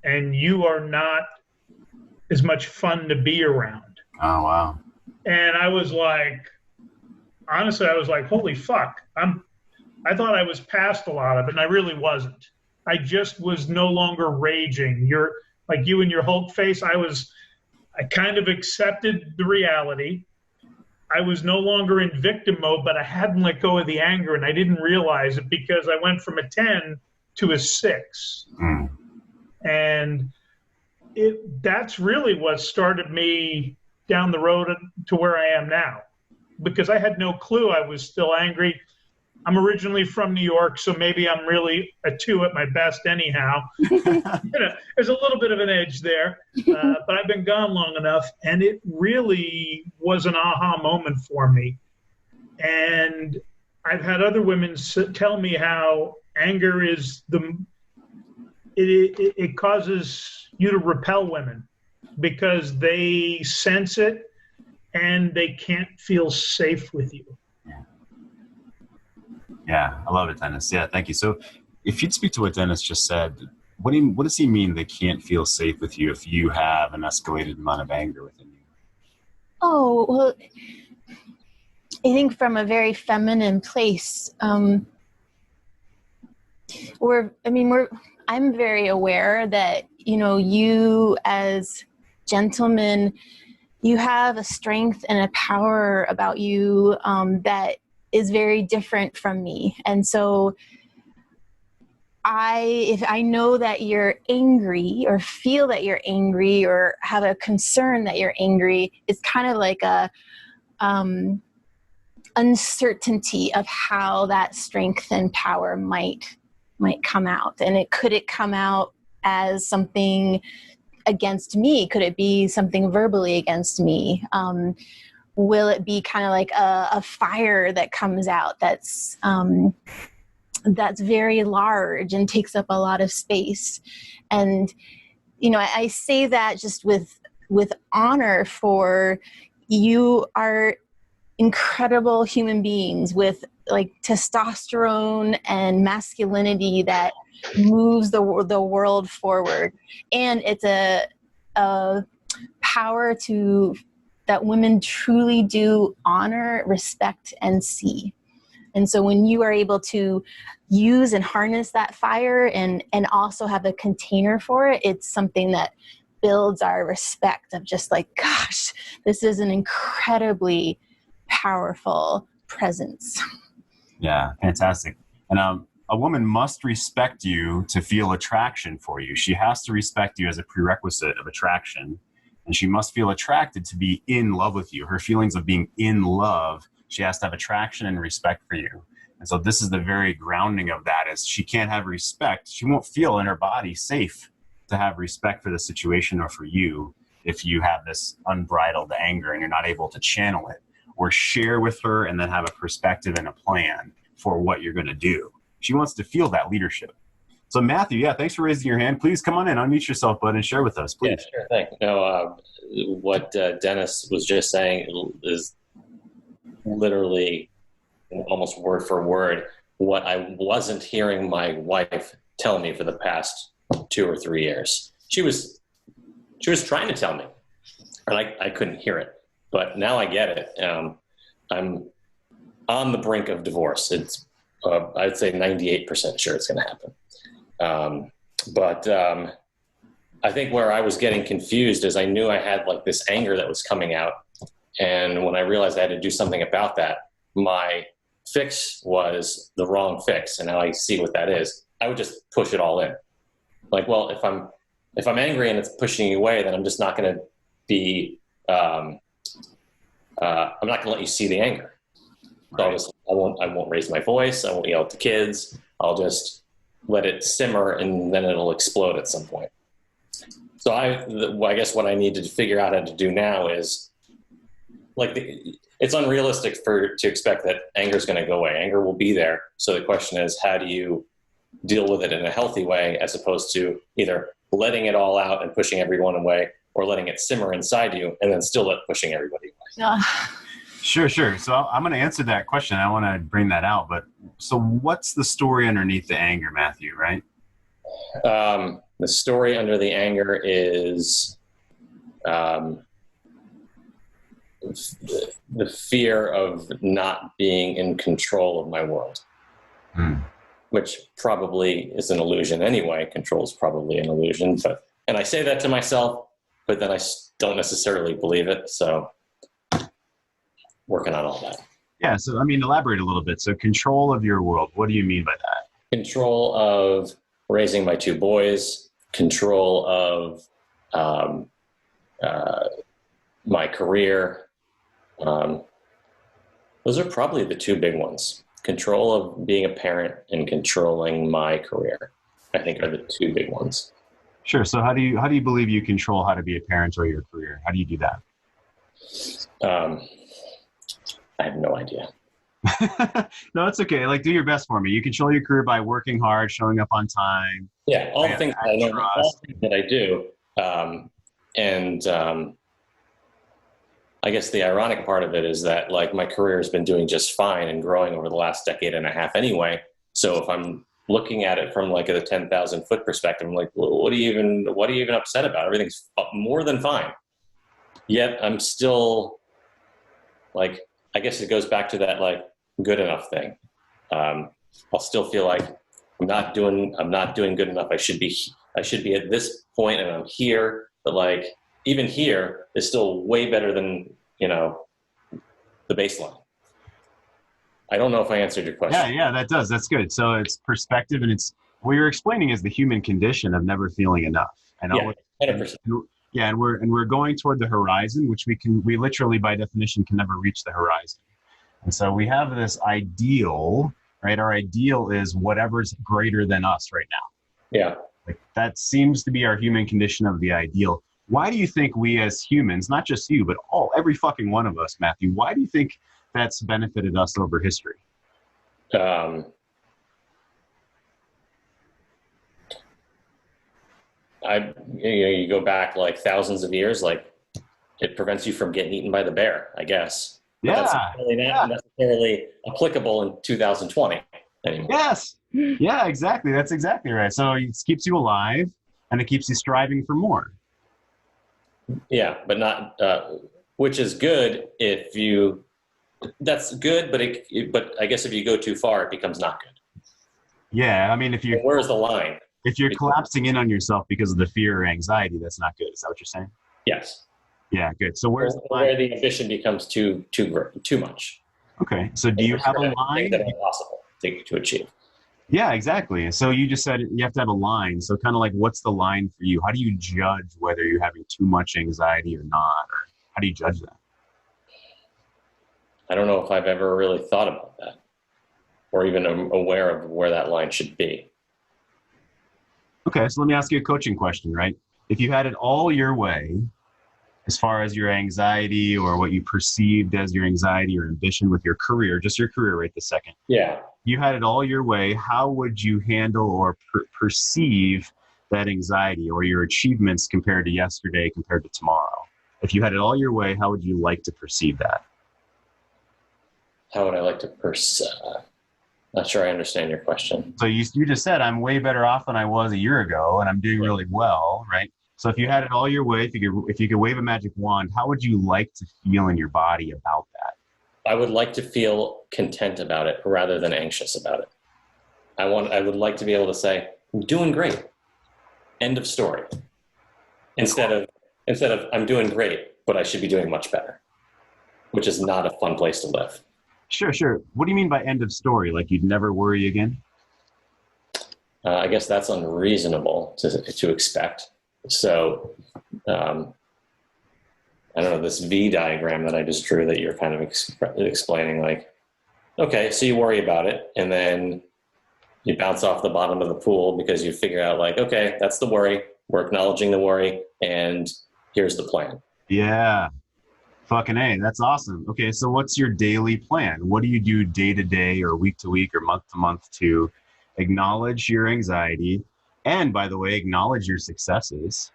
And you are not as much fun to be around. Oh, wow. And I was like, honestly, I was like, holy fuck. I thought I was past a lot of it, and I really wasn't. I just was no longer raging. You're like you and your Hulk face. I kind of accepted the reality, I was no longer in victim mode, but I hadn't let go of the anger, and I didn't realize it because I went from a 10 to a 6. And that's really what started me down the road to where I am now, because I had no clue I was still angry. I'm originally from New York, so maybe I'm really a 2 at my best anyhow. There's a little bit of an edge there, but I've been gone long enough, and it really was an aha moment for me. And I've had other women tell me how anger is it causes you to repel women because they sense it and they can't feel safe with you. Yeah, I love it, Dennis. Yeah, thank you. So if you'd speak to what Dennis just said, what does he mean they can't feel safe with you if you have an escalated amount of anger within you? Oh, well, I think from a very feminine place, I'm very aware that, you as gentlemen, you have a strength and a power about you that is very different from me. And so if I know that you're angry or feel that you're angry or have a concern that you're angry, it's kind of like a uncertainty of how that strength and power might come out. And could it come out as something against me? Could it be something verbally against me? Will it be kind of like a fire that comes out that's very large and takes up a lot of space? And, I say that just with honor, for you are incredible human beings with like testosterone and masculinity that moves the world forward. And it's a power that women truly do honor, respect, and see. And so when you are able to use and harness that fire and also have a container for it, it's something that builds our respect of just like, gosh, this is an incredibly powerful presence. Yeah, fantastic. And a woman must respect you to feel attraction for you. She has to respect you as a prerequisite of attraction. And she must feel attracted to be in love with you. Her feelings of being in love, she has to have attraction and respect for you. And so this is the very grounding of that, is she can't have respect. She won't feel in her body safe to have respect for the situation or for you if you have this unbridled anger and you're not able to channel it or share with her and then have a perspective and a plan for what you're going to do. She wants to feel that leadership. So Matthew, thanks for raising your hand. Please come on in, unmute yourself, bud, and share with us, please. Yeah, sure thing. No, what Dennis was just saying is literally almost word for word what I wasn't hearing my wife tell me for the past 2 or 3 years. She was trying to tell me, and I couldn't hear it. But now I get it. I'm on the brink of divorce. It's I'd say 98% sure it's going to happen. But I think where I was getting confused is I knew I had like this anger that was coming out. And when I realized I had to do something about that, my fix was the wrong fix. And now I see what that is. I would just push it all in. Like, well, if I'm angry and it's pushing you away, then I'm just not going to be, I'm not going to let you see the anger. Right. So I won't raise my voice. I won't yell at the kids. I'll just let it simmer and then it'll explode at some point. So I guess what I need to figure out how to do now is it's unrealistic to expect that anger is going to go away. Anger will be there. So the question is, how do you deal with it in a healthy way, as opposed to either letting it all out and pushing everyone away, or letting it simmer inside you and then still pushing everybody away? Sure. So I'm going to answer that question. I want to bring that out. But so what's the story underneath the anger, Matthew, right? The story under the anger is the fear of not being in control of my world, which probably is an illusion anyway. Control is probably an illusion. And I say that to myself, but then I don't necessarily believe it. So working on all that. Yeah. So, I mean, elaborate a little bit. So control of your world. What do you mean by that? Control of raising my 2 boys, control of my career. Those are probably the 2 big ones. Control of being a parent and controlling my career, I think, are the 2 big ones. Sure. So how do you believe you control how to be a parent or your career? How do you do that? I have no idea. No, it's okay. Like, do your best for me. You control your career by working hard, showing up on time. Yeah, all the things that I know, all the things that I do. I guess the ironic part of it is that, like, my career has been doing just fine and growing over the last decade and a half anyway. So if I'm looking at it from like a 10,000 foot perspective, I'm like, well, what are you even upset about? Everything's more than fine. Yet I'm still, like, I guess it goes back to that, like, good enough thing. I'll still feel like I'm not doing good enough. I should be at this point, and I'm here. But, like, even here is still way better than, the baseline. I don't know if I answered your question. Yeah, that does. That's good. So it's perspective, and it's what you're explaining is the human condition of never feeling enough. And yeah, 100%. Yeah, and we're going toward the horizon, which we literally by definition can never reach the horizon. And so we have this ideal, right? Our ideal is whatever's greater than us right now. Yeah. Like, that seems to be our human condition of the ideal. Why do you think we as humans, not just you, but every fucking one of us, Matthew, why do you think that's benefited us over history? You go back like thousands of years, like, it prevents you from getting eaten by the bear, I guess. But that's really not necessarily applicable in 2020 anymore. Yes. Yeah, exactly. That's exactly right. So it keeps you alive, and it keeps you striving for more. Yeah, but not, which is good that's good, but I guess if you go too far, it becomes not good. Yeah, I mean, where's the line? If you're collapsing in on yourself because of the fear or anxiety, that's not good. Is that what you're saying? Yes. Yeah, good. So where's the line? Where the ambition becomes too much. Okay, so do you have a line? That are impossible to achieve. Yeah, exactly. So you just said you have to have a line. So kind of like, what's the line for you? How do you judge whether you're having too much anxiety or not? Or how do you judge that? I don't know if I've ever really thought about that, or even aware of where that line should be. Okay, so let me ask you a coaching question, right? If you had it all your way, as far as your anxiety or what you perceived as your anxiety or ambition with your career, just your career right this second. Yeah. You had it all your way, how would you handle or perceive that anxiety or your achievements compared to yesterday, compared to tomorrow? If you had it all your way, how would you like to perceive that? How would I like to perceive? Not sure I understand your question. So you just said, I'm way better off than I was a year ago, and I'm doing really well, right? So if you had it all your way, if you could wave a magic wand, how would you like to feel in your body about that? I would like to feel content about it rather than anxious about it. I would like to be able to say, I'm doing great. End of story. Instead of I'm doing great, but I should be doing much better, which is not a fun place to live. Sure. What do you mean by end of story? Like you'd never worry again? I guess that's unreasonable to expect. So, I don't know, this V diagram that I just drew that you're kind of explaining, like, okay, so you worry about it, and then you bounce off the bottom of the pool because you figure out, like, okay, that's the worry. We're acknowledging the worry, and here's the plan. Yeah. Fucking A, that's awesome. Okay, so what's your daily plan? What do you do day to day or week to week or month to month to acknowledge your anxiety and, by the way, acknowledge your successes?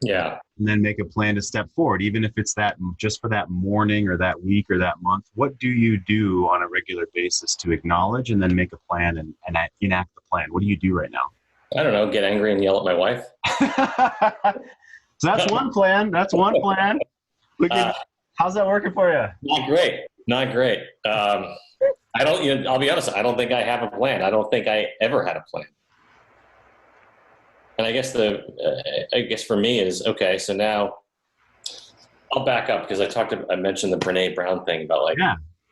Yeah. And then make a plan to step forward, even if it's that just for that morning or that week or that month. What do you do on a regular basis to acknowledge and then make a plan and enact the plan? What do you do right now? I don't know, get angry and yell at my wife. So that's one plan. That's one plan. How's that working for you? Not great. I'll be honest, I don't think I have a plan. I don't think I ever had a plan. And I guess for me is, okay, so now I'll back up because I mentioned the Brene Brown thing about like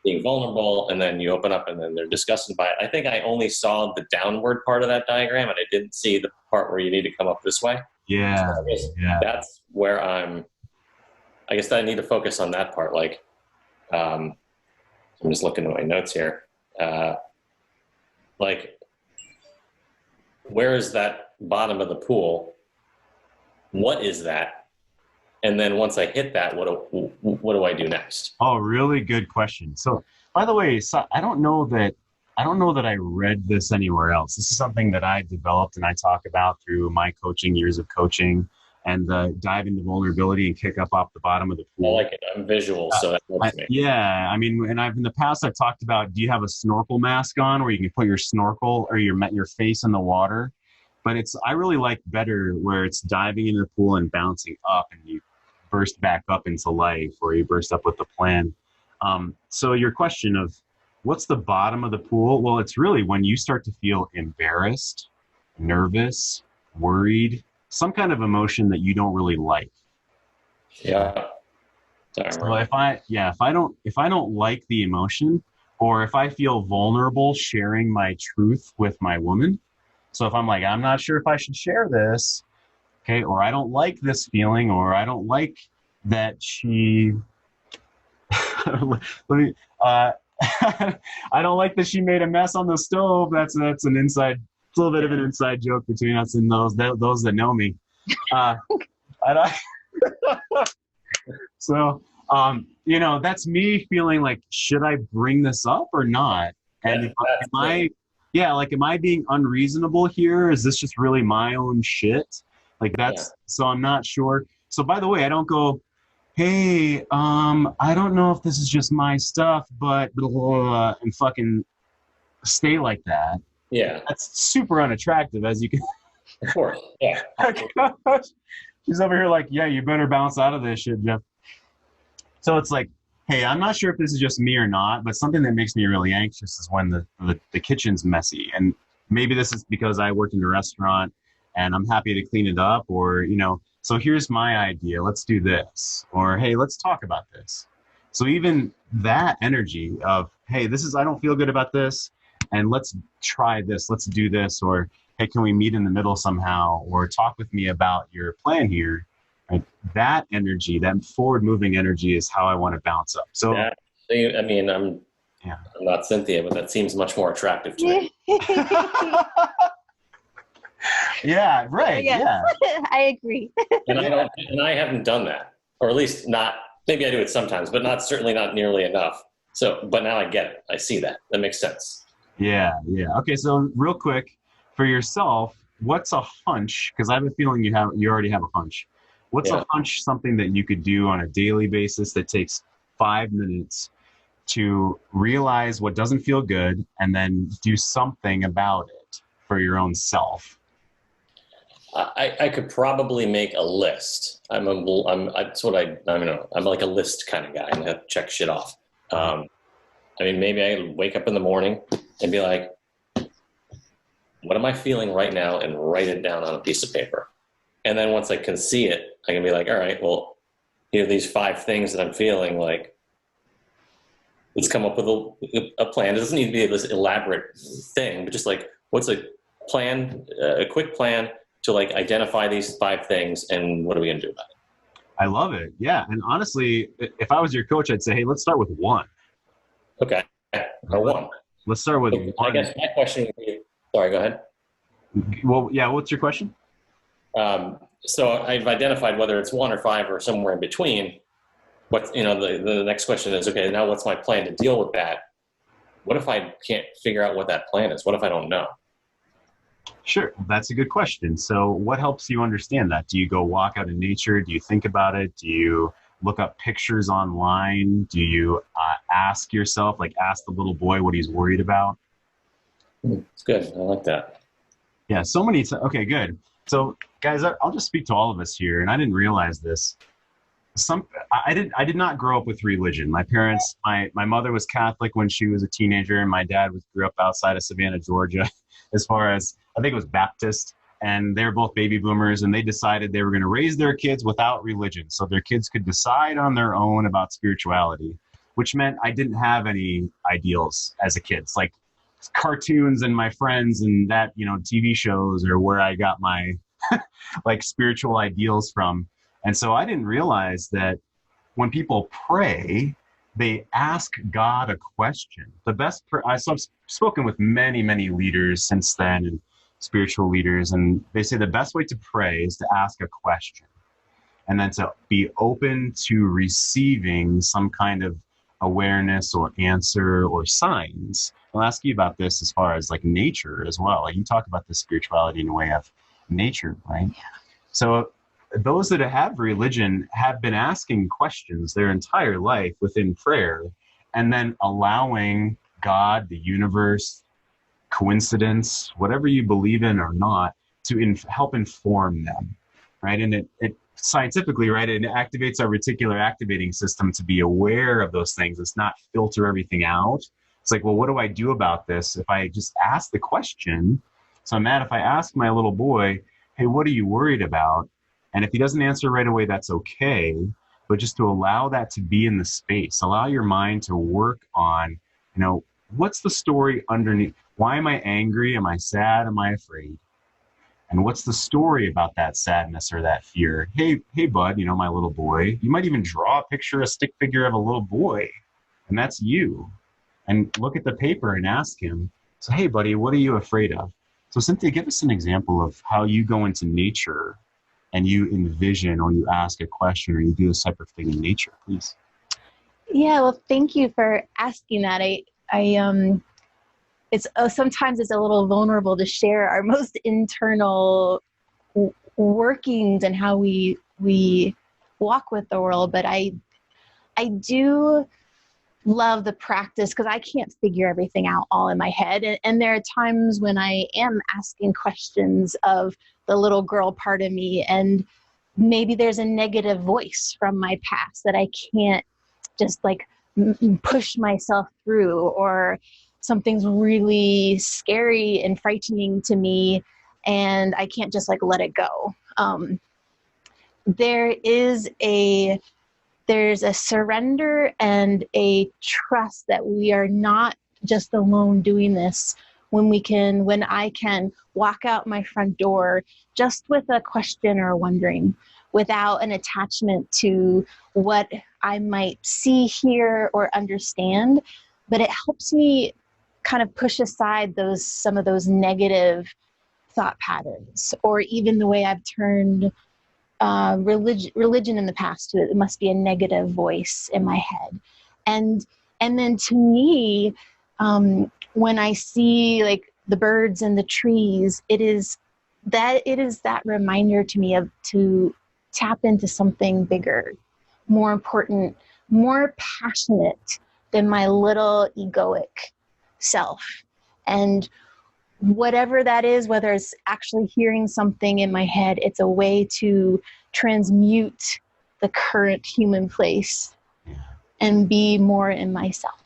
being vulnerable, and then you open up, and then they're disgusted by it. I think I only saw the downward part of that diagram, and I didn't see the part where you need to come up this way. Yeah, so that's where I guess that I need to focus on that part. Like, I'm just looking at my notes here. Like, where is that bottom of the pool? What is that? And then once I hit that, what do I do next? Oh, really good question. So, by the way, I don't know that I read this anywhere else. This is something that I developed and I talk about through my years of coaching, and dive into vulnerability and kick up off the bottom of the pool. I like it. I'm visual, so that helps me. Yeah, I mean, and in the past I've talked about, do you have a snorkel mask on where you can put your snorkel or your face in the water? But I really like better where it's diving into the pool and bouncing up, and you burst back up into life, or you burst up with the plan. So your question of what's the bottom of the pool? Well, it's really when you start to feel embarrassed, nervous, worried, some kind of emotion that you don't really like. Yeah. So if I don't like the emotion, or if I feel vulnerable sharing my truth with my woman, so if I'm like, I'm not sure if I should share this, okay, or I don't like this feeling, or I don't like that she, I don't like that she made a mess on the stove. That's an inside, a little bit of an inside joke between us and those that know me. So, that's me feeling like, should I bring this up or not? And am I being unreasonable here? Is this just really my own shit? So I'm not sure. So by the way, I don't go, hey, I don't know if this is just my stuff, but blah, blah, blah, and fucking stay like that. Yeah. That's super unattractive, as you can. Of course. Yeah. She's over here like, yeah, you better bounce out of this shit, Jeff. So it's like, hey, I'm not sure if this is just me or not, but something that makes me really anxious is when the kitchen's messy. And maybe this is because I worked in a restaurant and I'm happy to clean it up, or, so here's my idea. Let's do this. Or, hey, let's talk about this. So even that energy of, hey, I don't feel good about this, and let's try this. Let's do this. Or, hey, can we meet in the middle somehow? Or talk with me about your plan here. Right? That energy, that forward-moving energy, is how I want to bounce up. So, I'm not Cynthia, but that seems much more attractive to me. Yeah, right. Yes. Yeah, I agree. And I haven't done that, or at least not. Maybe I do it sometimes, but certainly not nearly enough. So, but now I get it. I see that. That makes sense. Yeah. Okay, so real quick, for yourself, what's a hunch? Because I have a feeling you already have a hunch. What's a hunch, something that you could do on a daily basis that takes 5 minutes to realize what doesn't feel good and then do something about it for your own self? I could probably make a list. I'm like a list kind of guy, and I have to check shit off. Maybe I wake up in the morning and be like, what am I feeling right now, and write it down on a piece of paper. And then once I can see it, I can be like, all right, well, here are these 5 things that I'm feeling like. Let's come up with a plan. It doesn't need to be this elaborate thing, but just like, what's a plan, a quick plan to like identify these 5 things, and what are we going to do about it? I love it. Yeah. And honestly, if I was your coach, I'd say, hey, let's start with 1. Okay. Or 1. Let's start with 1. I guess my question would be, sorry, go ahead. Well, yeah. What's your question? So I've identified whether it's 1 or 5 or somewhere in between. The next question is, okay, now what's my plan to deal with that? What if I can't figure out what that plan is? What if I don't know? Sure. That's a good question. So what helps you understand that? Do you go walk out in nature? Do you think about it? Do you look up pictures online? Do you ask yourself, ask the little boy what he's worried about? It's good. I like that. Yeah, so many times. Okay, good. So guys, I'll just speak to all of us here, and I didn't realize this. I did not grow up with religion. My parents, my mother was Catholic when she was a teenager, and my dad grew up outside of Savannah, Georgia, as far as, I think it was Baptist. and they're both baby boomers, and they decided they were going to raise their kids without religion, so their kids could decide on their own about spirituality, which meant I didn't have any ideals as a kid. It's like cartoons and my friends and that, TV shows are where I got my like spiritual ideals from. And so I didn't realize that when people pray, they ask God a question. I've spoken with many, many leaders since then, and spiritual leaders, and they say the best way to pray is to ask a question and then to be open to receiving some kind of awareness or answer or signs. I'll ask you about this as far as like nature as well. Like you talk about the spirituality in a way of nature, right? Yeah. So those that have religion have been asking questions their entire life within prayer, and then allowing God, the universe, coincidence, whatever you believe in or not, to help inform them, right? And it scientifically, right, it activates our reticular activating system to be aware of those things. It's not filter everything out. It's like, well, what do I do about this if I just ask the question? So I'm mad if I ask my little boy, hey, what are you worried about? And if he doesn't answer right away, that's okay. But just to allow that to be in the space, allow your mind to work on, what's the story underneath? Why am I angry? Am I sad? Am I afraid? And what's the story about that sadness or that fear? Hey, bud, my little boy. You might even draw a picture, a stick figure of a little boy, and that's you. And look at the paper and ask him, so, hey, buddy, what are you afraid of? So, Cynthia, give us an example of how you go into nature and you envision or you ask a question or you do this type of thing in nature, please. Yeah, well, thank you for asking that. It's sometimes it's a little vulnerable to share our most internal workings and how we walk with the world. But I do love the practice because I can't figure everything out all in my head. And there are times when I am asking questions of the little girl part of me, and maybe there's a negative voice from my past that I can't just like push myself through, or something's really scary and frightening to me and I can't just like let it go. There's a surrender and a trust that we are not just alone doing this when I can walk out my front door just with a question or wondering, without an attachment to what I might see, hear, or understand. But it helps me kind of push aside some of those negative thought patterns, or even the way I've turned religion in the past to it must be a negative voice in my head. And then to me, when I see like the birds and the trees, it is that reminder to me to tap into something bigger, more important, more passionate than my little egoic self. And whatever that is, whether it's actually hearing something in my head, it's a way to transmute the current human place and be more in myself.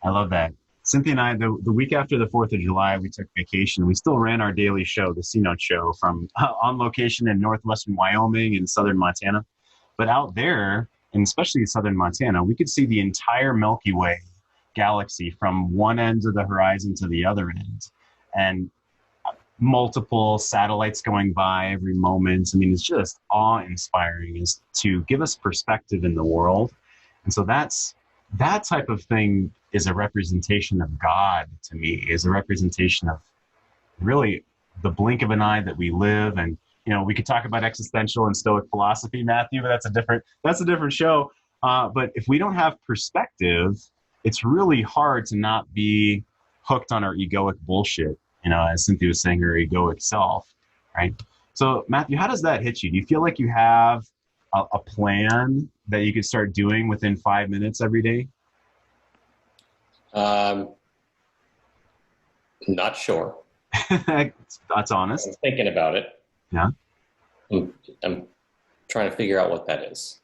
I love that. Cynthia and I, the week after the 4th of July, we took vacation. We still ran our daily show, the C-Note show, from on location in northwestern Wyoming and southern Montana. But out there, and especially southern Montana, we could see the entire Milky Way galaxy from one end of the horizon to the other end. And multiple satellites going by every moment. I mean, it's just awe-inspiring, is to give us perspective in the world. And so that type of thing is a representation of God to me, is a representation of really the blink of an eye that we live. And, we could talk about existential and Stoic philosophy, Matthew, but that's a different show. But if we don't have perspective, it's really hard to not be hooked on our egoic bullshit, as Cynthia was saying, her egoic self, right? So, Matthew, how does that hit you? Do you feel like you have a plan that you could start doing within 5 minutes every day? Not sure. That's honest. I'm thinking about it. Yeah. I'm trying to figure out what that is.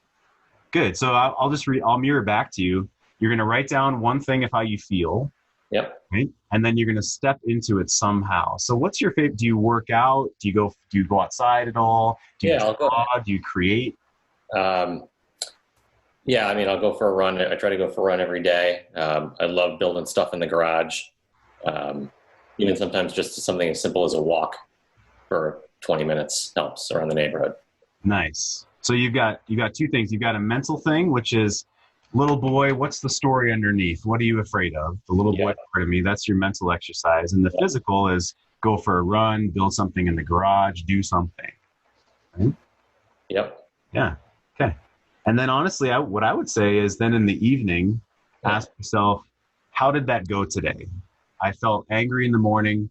Good. So I'll mirror back to you. You're going to write down one thing of how you feel. Yep. Right? And then you're going to step into it somehow. So what's your favorite? Do you work out? Do you go outside at all? Do you I'll go. Do you create? Yeah, I mean, I'll go for a run. I try to go for a run every day. I love building stuff in the garage. Even sometimes just something as simple as a walk for 20 minutes helps around the neighborhood. Nice. So you got two things. You've got a mental thing, which is little boy, what's the story underneath? What are you afraid of? The little boy part of me, that's your mental exercise. And the physical is go for a run, build something in the garage, do something. Right? Yep. Yeah. Okay. And then honestly, what I would say is then in the evening, ask yourself, how did that go today? I felt angry in the morning.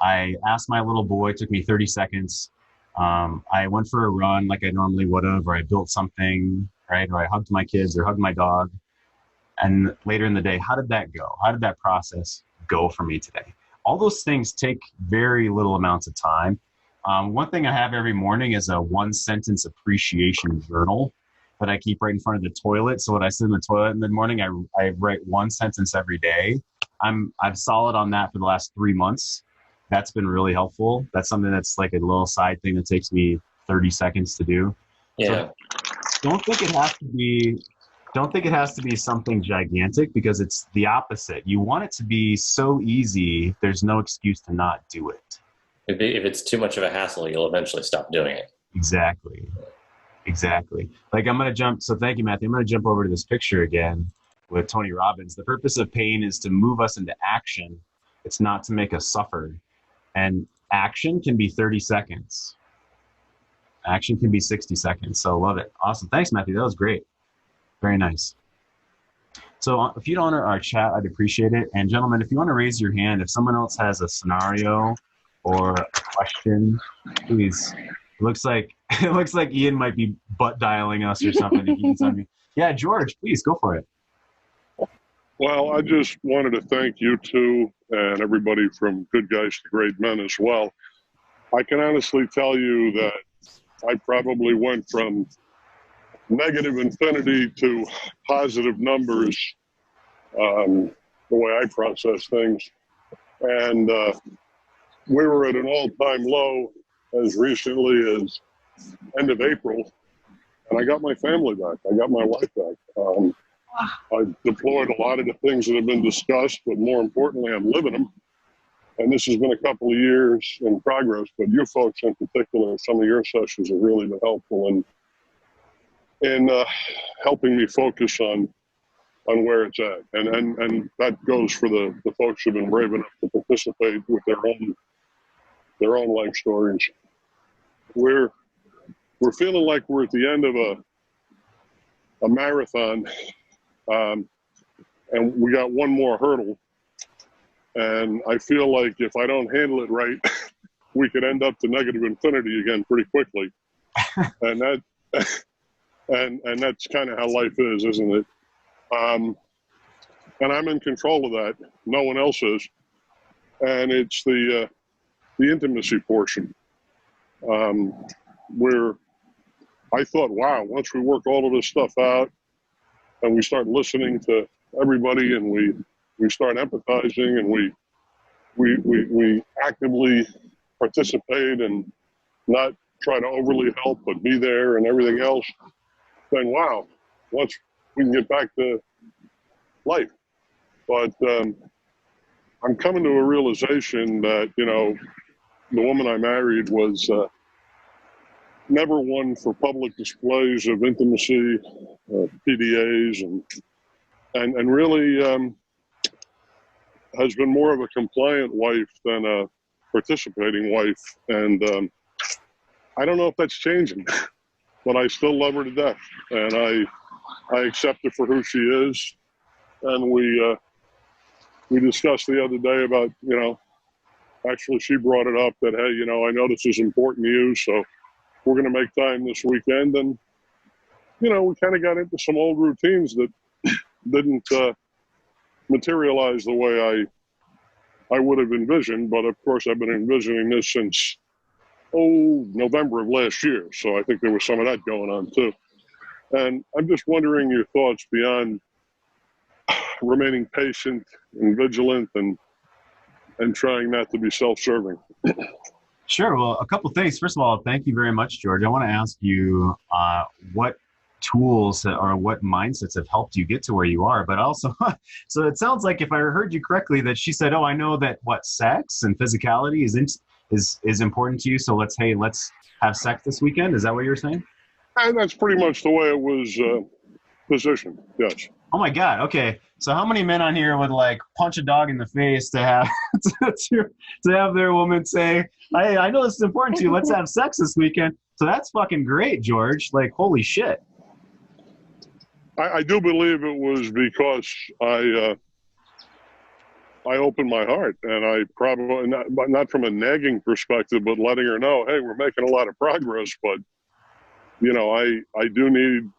I asked my little boy, it took me 30 seconds. I went for a run like I normally would have, or I built something, right? Or I hugged my kids or hugged my dog. And later in the day, how did that go? How did that process go for me today? All those things take very little amounts of time. One thing I have every morning is a 1-sentence appreciation journal that I keep right in front of the toilet. So when I sit in the toilet in the morning, I write 1 sentence every day. I'm solid on that for the last 3 months. That's been really helpful. That's something that's like a little side thing that takes me 30 seconds to do. Yeah. So don't think it has to be something gigantic, because it's the opposite. You want it to be so easy, there's no excuse to not do it. If it's too much of a hassle, you'll eventually stop doing it. Exactly. Like I'm going to jump. So thank you, Matthew. I'm going to jump over to this picture again with Tony Robbins. The purpose of pain is to move us into action. It's not to make us suffer. And action can be 30 seconds. Action can be 60 seconds. So love it. Awesome. Thanks, Matthew. That was great. Very nice. So if you'd honor our chat, I'd appreciate it. And gentlemen, if you want to raise your hand, if someone else has a scenario or a question, please. It looks like Ian might be butt dialing us or something. Yeah, George, please go for it. Well, I just wanted to thank you two and everybody from Good Guys to Great Men as well. I can honestly tell you that I probably went from negative infinity to positive numbers, the way I process things. And we were at an all-time low as recently as end of April, and I got my family back. I got my wife back. I deployed a lot of the things that have been discussed, but more importantly, I'm living them. And this has been a couple of years in progress, but you folks in particular, some of your sessions have really been helpful in helping me focus on where it's at. And that goes for the folks who've been brave enough to participate with their own life stories. We're feeling like we're at the end of a marathon, and we got one more hurdle. And I feel like if I don't handle it right, we could end up to negative infinity again pretty quickly. And that's kind of how life is, isn't it? And I'm in control of that. No one else is. And it's the intimacy portion. Where I thought, wow, once we work all of this stuff out and we start listening to everybody and we start empathizing and we actively participate and not try to overly help but be there and everything else, then wow, once we can get back to life. But I'm coming to a realization that, the woman I married was never one for public displays of intimacy, PDAs, and really has been more of a compliant wife than a participating wife. And I don't know if that's changing, but I still love her to death. And I accept her for who she is. And we discussed the other day about, actually she brought it up that, hey, I know this is important to you, so we're going to make time this weekend. And, we kind of got into some old routines that didn't materialize the way I would have envisioned. But of course, I've been envisioning this since, November of last year. So I think there was some of that going on too. And I'm just wondering your thoughts beyond remaining patient and vigilant and trying not to be self-serving. Sure. Well, a couple things. First of all, thank you very much, George. I want to ask you what tools or what mindsets have helped you get to where you are, but also, so it sounds like, if I heard you correctly, that she said, "Oh, I know that sex and physicality is important to you. So let's have sex this weekend." Is that what you're saying? And that's pretty much the way it was positioned. Yes. Oh my God. Okay. So how many men on here would punch a dog in the face to have to have their woman say, I know this is important to you. Let's have sex this weekend. So that's fucking great, George. Holy shit. I do believe it was because I opened my heart, and I probably not from a nagging perspective, but letting her know, hey, we're making a lot of progress, but I do need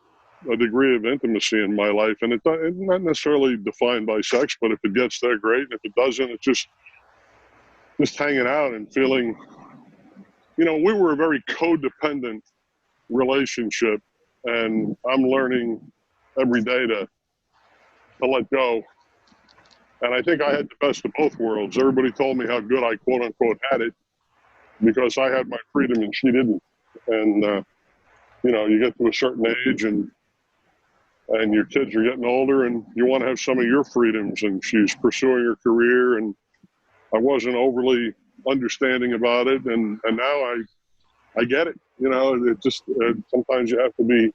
a degree of intimacy in my life, and it's not necessarily defined by sex, but if it gets there, great. And if it doesn't, it's just hanging out and feeling, we were a very codependent relationship, and I'm learning every day to let go. And I think I had the best of both worlds. Everybody told me how good I quote unquote had it because I had my freedom and she didn't. And, you get to a certain age and your kids are getting older and you want to have some of your freedoms, and she's pursuing her career, and I wasn't overly understanding about it. And now I get it. It just, sometimes you have to be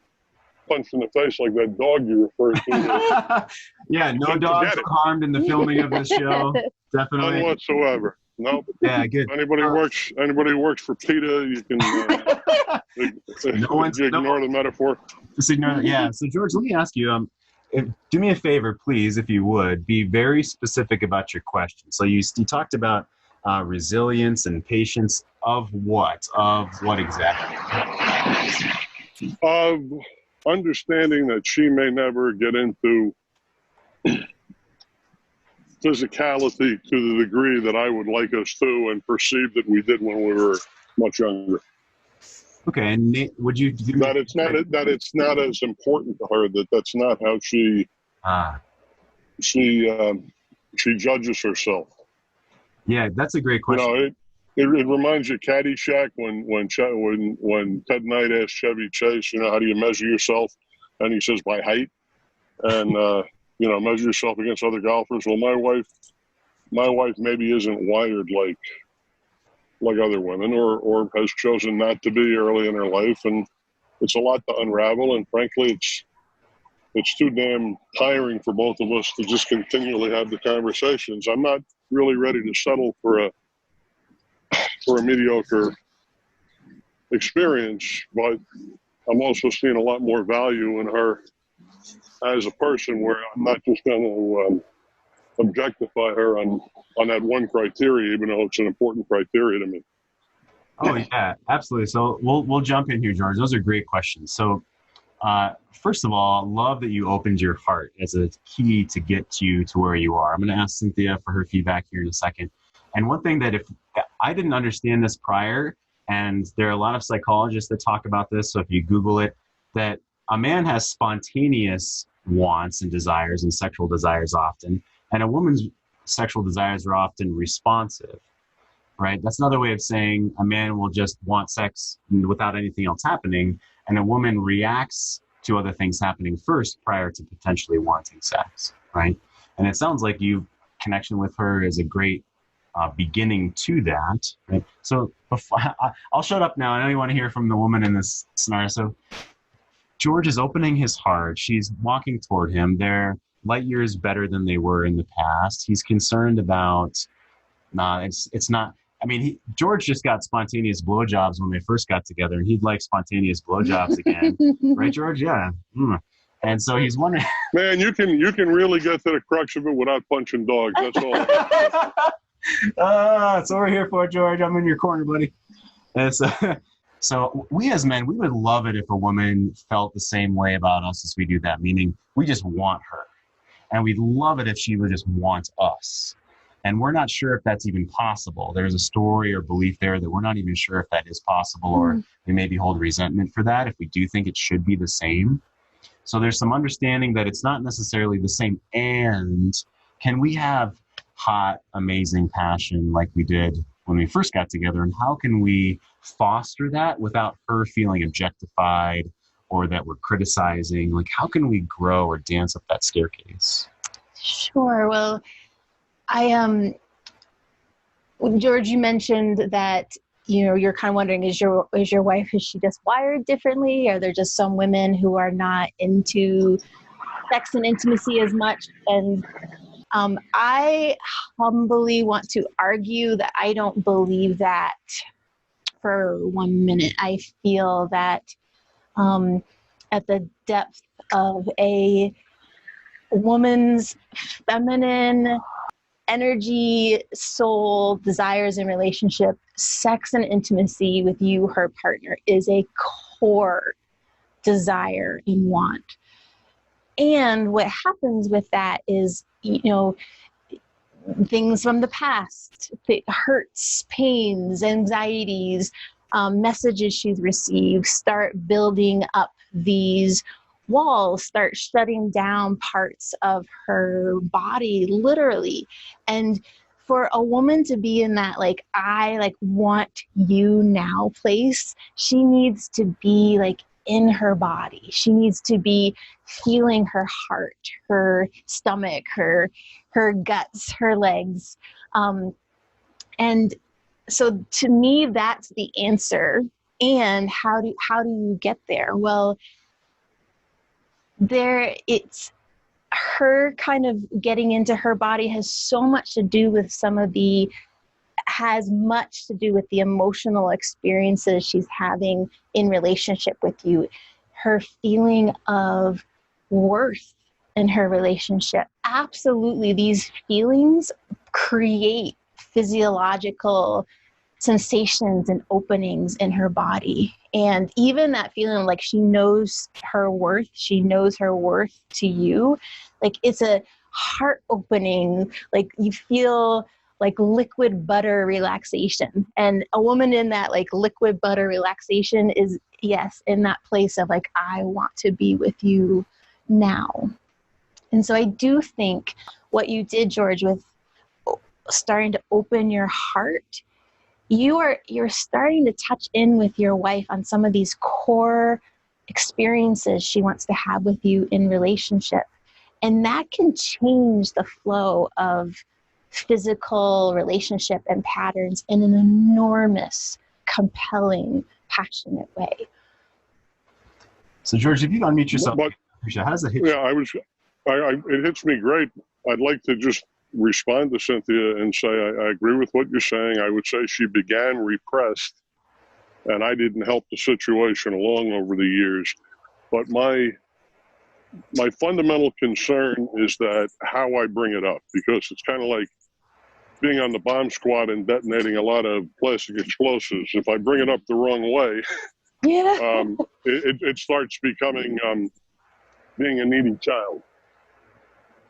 punched in the face like that dog you referred to. Yeah, no dogs were harmed in the filming of this show. Definitely. None whatsoever. No. Yeah, good. Anybody who works for PETA, you can ignore the metaphor. Just ignore that. Yeah. So George, let me ask you, do me a favor, please, if you would, be very specific about your question. So you talked about resilience and patience of what? Of what exactly? Of understanding that she may never get into physicality to the degree that I would like us to and perceive that we did when we were much younger. Okay, and would you do that? It's not as important to her. That's not how she judges herself. Yeah, that's a great question. It reminds you of Caddyshack when Ted Knight asked Chevy Chase, how do you measure yourself? And he says by height, and measure yourself against other golfers. Well, my wife maybe isn't wired like other women, or has chosen not to be early in her life, and it's a lot to unravel. And frankly, it's too damn tiring for both of us to just continually have the conversations. I'm not really ready to settle for a mediocre experience, but I'm also seeing a lot more value in her as a person, where I'm not just going to objectify her on that one criteria, even though it's an important criteria to me. Oh yeah, absolutely. So we'll jump in here, George. Those are great questions. So first of all, love that you opened your heart as a key to get you to where you are. I'm going to ask Cynthia for her feedback here in a second. And one thing that if I didn't understand this prior, and there are a lot of psychologists that talk about this, so if you Google it, that a man has spontaneous wants and desires and sexual desires often, and a woman's sexual desires are often responsive, right? That's another way of saying a man will just want sex without anything else happening, and a woman reacts to other things happening first prior to potentially wanting sex, right? And it sounds like you connection with her is a great beginning to that, right? So I'll shut up now. I know you want to hear from the woman in this scenario. So George is opening his heart. She's walking toward him. They're light years better than they were in the past. He's concerned about, it's not, I mean, George just got spontaneous blowjobs when they first got together, and he'd like spontaneous blowjobs again. Right, George? Yeah. And so he's wondering. Man, you can really get to the crux of it without punching dogs. That's all. That's what we're here for, George. I'm in your corner, buddy. And so we as men, we would love it if a woman felt the same way about us as we do that, meaning we just want her. And we'd love it if she would just want us. And we're not sure if that's even possible. There's a story or belief there that we're not even sure if that is possible, or we maybe hold resentment for that if we do think it should be the same. So there's some understanding that it's not necessarily the same. And can we have hot, amazing passion like we did when we first got together? And how can we foster that without her feeling objectified or that we're criticizing? Like, how can we grow or dance up that staircase? Sure. Well, George, you mentioned that, you know, you're kind of wondering, is your wife, is she just wired differently? Are there just some women who are not into sex and intimacy as much? And I humbly want to argue that I don't believe that for 1 minute. I feel that at the depth of a woman's feminine energy, soul, desires, and relationship, sex and intimacy with you, her partner, is a core desire and want. And what happens with that is, you know, things from the past, hurts, pains, anxieties, messages she's received start building up these walls, start shutting down parts of her body, literally. And for a woman to be in that, like, I like want you now place, she needs to be like in her body. She needs to be feeling her heart, her stomach, her guts, her legs. And so to me, that's the answer. And how do you get there? Well, it's her kind of getting into her body has so much to do with has much to do with the emotional experiences she's having in relationship with you. Her feeling of worth in her relationship. Absolutely, these feelings create physiological sensations and openings in her body. And even that feeling like she knows her worth to you, like it's a heart opening, like you feel like liquid butter relaxation. And a woman in that like liquid butter relaxation is, yes, in that place of like, I want to be with you now. And so I do think what you did, George, with starting to open your heart, you're starting to touch in with your wife on some of these core experiences she wants to have with you in relationship. And that can change the flow of physical relationship and patterns in an enormous, compelling, passionate way. So George, if you unmute yourself, how does it hit you? Yeah, it hits me great. I'd like to just respond to Cynthia and say I agree with what you're saying. I would say she began repressed, and I didn't help the situation along over the years. But my fundamental concern is that how I bring it up, because it's kind of like being on the bomb squad and detonating a lot of plastic explosives. If I bring it up the wrong way, it starts becoming being a needy child.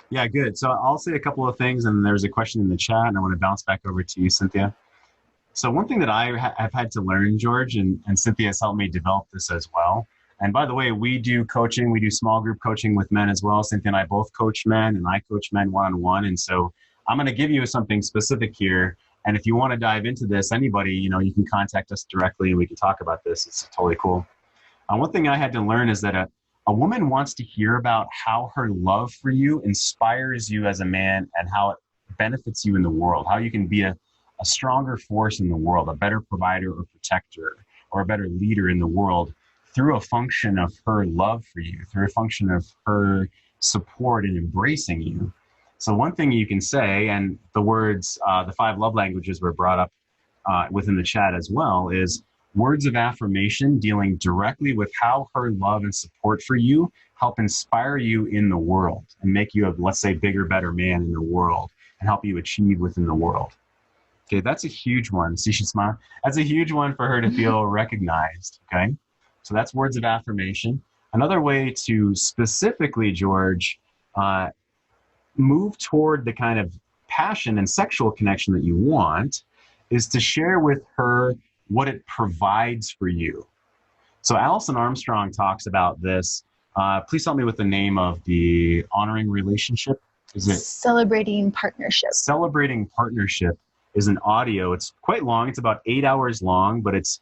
Yeah, good. So I'll say a couple of things, and there's a question in the chat, and I want to bounce back over to you, Cynthia. So one thing that I've had to learn, George, and Cynthia has helped me develop this as well. And by the way, we do coaching. We do small group coaching with men as well. Cynthia and I both coach men, and I coach men one-on-one. And so I'm going to give you something specific here. And if you want to dive into this, anybody, you can contact us directly, and we can talk about this. It's totally cool. One thing I had to learn is that a woman wants to hear about how her love for you inspires you as a man and how it benefits you in the world, how you can be a stronger force in the world, a better provider or protector, or a better leader in the world through a function of her love for you, through a function of her support and embracing you. So one thing you can say, and the words, the 5 love languages were brought up within the chat as well, is words of affirmation dealing directly with how her love and support for you help inspire you in the world and make you a, let's say, bigger, better man in the world and help you achieve within the world. Okay, that's a huge one. See, she smiled. That's a huge one for her to feel recognized, okay? So that's words of affirmation. Another way to specifically, George, move toward the kind of passion and sexual connection that you want is to share with her what it provides for you. So Alison Armstrong talks about this Please help me with the name of the honoring relationship. Is it Celebrating Partnership? Celebrating Partnership is an audio. It's quite long. It's about 8 hours long, but it's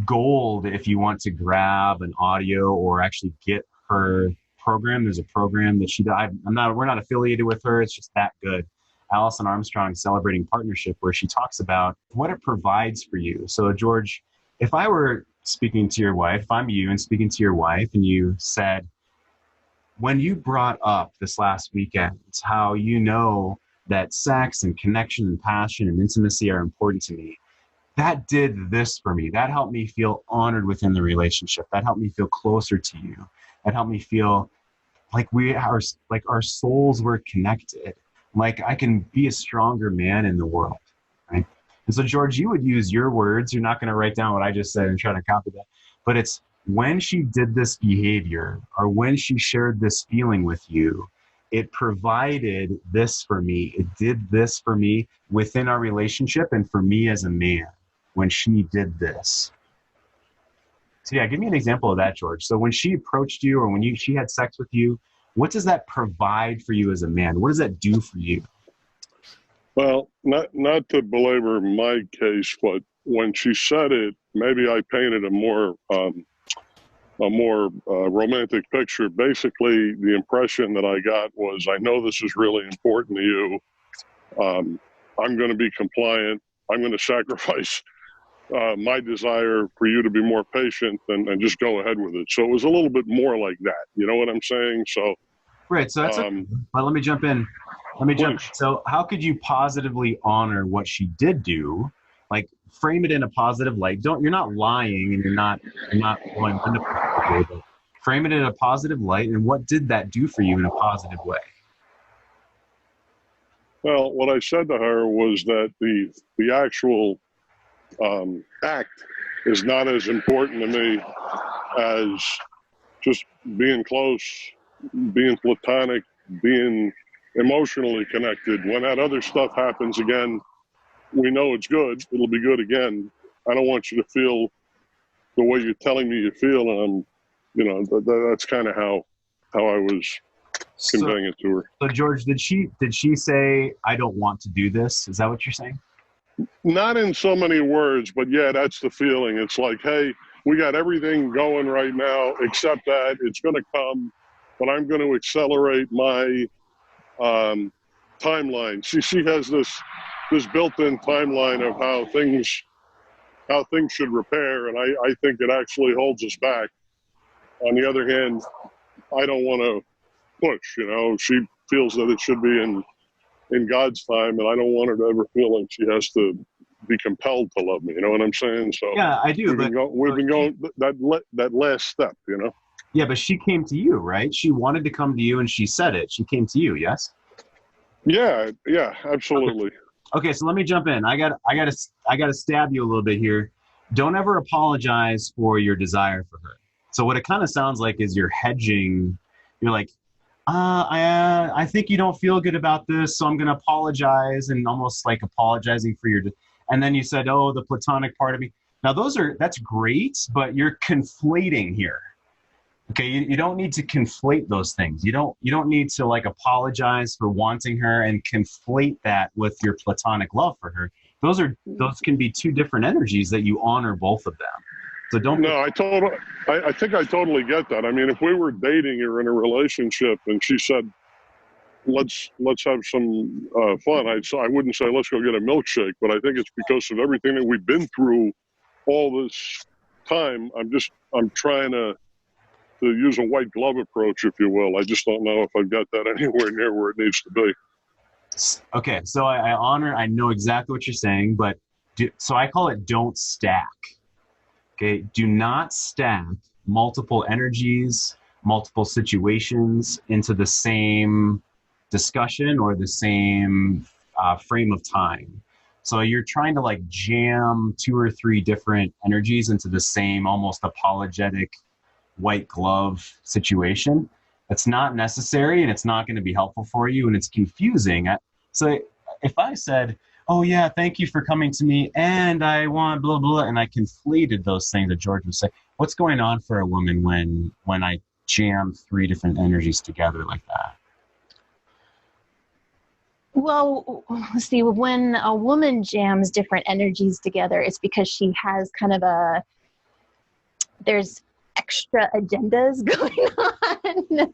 gold if you want to grab an audio or actually get her program. There's a program that we're not affiliated with her. It's just that good. Allison Armstrong's Celebrating Partnership, where she talks about what it provides for you. So George, if I were speaking to your wife, if I'm you and speaking to your wife, and you said, when you brought up this last weekend how you know that sex and connection and passion and intimacy are important to me, that did this for me. That helped me feel honored within the relationship. That helped me feel closer to you. That helped me feel like our souls were connected. Like I can be a stronger man in the world, right? And so, George, you would use your words. You're not going to write down what I just said and try to copy that. But it's when she did this behavior or when she shared this feeling with you, it provided this for me. It did this for me within our relationship and for me as a man when she did this. So yeah, give me an example of that, George. So when she approached you or when she had sex with you, what does that provide for you as a man? What does that do for you? Well, not to belabor my case, but when she said it, maybe I painted a more romantic picture. Basically, the impression that I got was, I know this is really important to you. I'm going to be compliant. I'm going to sacrifice my desire for you to be more patient and just go ahead with it. So it was a little bit more like that. You know what I'm saying? So right. So that's okay. But let me jump in. So how could you positively honor what she did do? Like frame it in a positive light. You're not lying and you're not going manipulative, but frame it in a positive light. And what did that do for you in a positive way? Well, what I said to her was that the actual act is not as important to me as just being close, being platonic, being emotionally connected. When that other stuff happens again, we know it's good. It'll be good again. I don't want you to feel the way you're telling me you feel. And that's kind of how I was conveying it to her. So George, did she say, I don't want to do this? Is that what you're saying? Not in so many words, but yeah, that's the feeling. It's like, hey, we got everything going right now, except that it's going to come, but I'm going to accelerate my timeline. She has this built-in timeline of how things should repair, and I think it actually holds us back. On the other hand, I don't want to push. She feels that it should be in God's time, and I don't want her to ever feel like she has to be compelled to love me. You know what I'm saying? So yeah, I do. We've been going that last step. Yeah, but she came to you, right? She wanted to come to you, and she said it. She came to you, yes? Yeah, absolutely. Okay, so let me jump in. I gotta stab you a little bit here. Don't ever apologize for your desire for her. So what it kind of sounds like is you're hedging. You're like, I think you don't feel good about this, so I'm going to apologize, and almost like apologizing for and then you said, oh, the platonic part of me. Now that's great, but you're conflating here. Okay, you don't need to conflate those things. You don't need to like apologize for wanting her and conflate that with your platonic love for her. Those can be two different energies that you honor both of them. So don't. No, I think I totally get that. I mean, if we were dating or in a relationship and she said, let's have some fun, I wouldn't say let's go get a milkshake, but I think it's because of everything that we've been through all this time. I'm trying to use a white glove approach, if you will. I just don't know if I've got that anywhere near where it needs to be. Okay, so I know exactly what you're saying, but so I call it don't stack. Okay, do not stack multiple energies, multiple situations into the same discussion or the same frame of time. So you're trying to like jam 2 or 3 different energies into the same almost apologetic white glove situation. That's not necessary, and it's not going to be helpful for you, and it's confusing. So if I said, oh yeah, thank you for coming to me, and I want blah, blah, and I conflated those things that George was saying, what's going on for a woman when I jam 3 different energies together like that? Well, see, when a woman jams different energies together, it's because she has kind of there's extra agendas going on.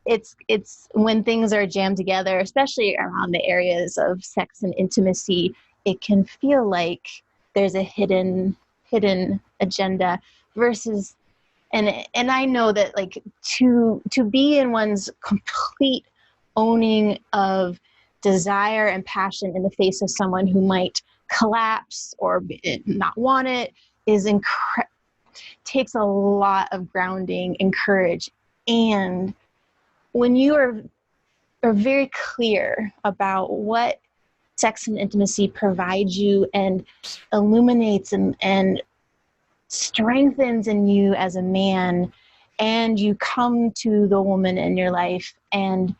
It's when things are jammed together, especially around the areas of sex and intimacy, it can feel like there's a hidden agenda versus, and I know that like to be in one's complete owning of desire and passion in the face of someone who might collapse or not want it takes a lot of grounding and courage. And when you are very clear about what sex and intimacy provides you and illuminates and strengthens in you as a man, and you come to the woman in your life and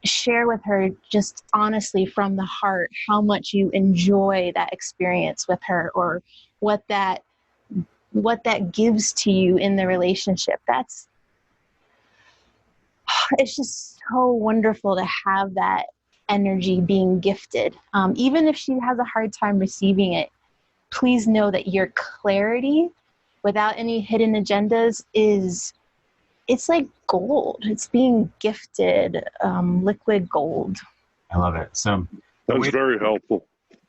share with her just honestly from the heart how much you enjoy that experience with her, or what that gives to you in the relationship. It's just so wonderful to have that energy being gifted. Even if she has a hard time receiving it, please know that your clarity without any hidden agendas it's like gold. It's being gifted liquid gold. I love it. So that's very helpful.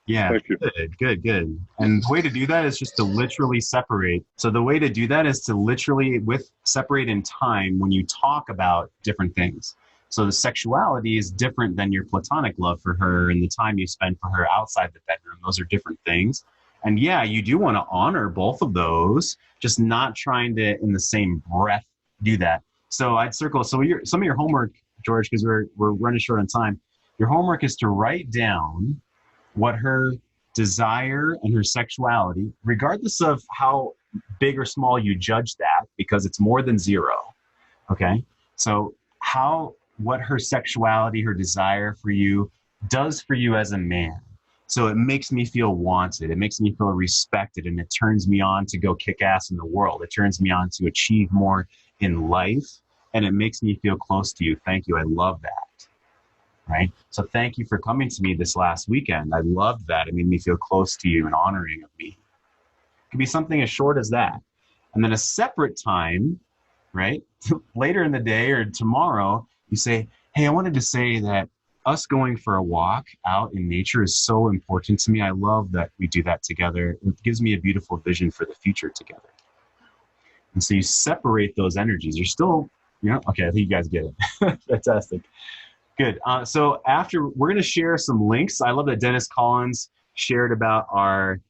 Yeah. Thank you. Good. And the way to do that is just to literally separate. So the way to do that is to literally separate in time when you talk about different things. So the sexuality is different than your platonic love for her and the time you spend for her outside the bedroom. Those are different things. And yeah, you do want to honor both of those, just not trying to, in the same breath, do that. So I'd circle. So some of your homework, George, because we're running short on time. Your homework is to write down what her desire and her sexuality, regardless of how big or small you judge that, because it's more than 0. Okay. So what her sexuality, her desire for you does for you as a man. So it makes me feel wanted. It makes me feel respected, and it turns me on to go kick ass in the world. It turns me on to achieve more in life, and it makes me feel close to you. Thank you. I love that. Right? So thank you for coming to me this last weekend. I loved that. It made me feel close to you and honoring of me. It could be something as short as that. And then a separate time, right? Later in the day or tomorrow, you say, hey, I wanted to say that us going for a walk out in nature is so important to me. I love that we do that together. It gives me a beautiful vision for the future together. And so you separate those energies. You're still, okay, I think you guys get it. Fantastic. Good. So after, we're going to share some links. I love that Dennis Collins shared about our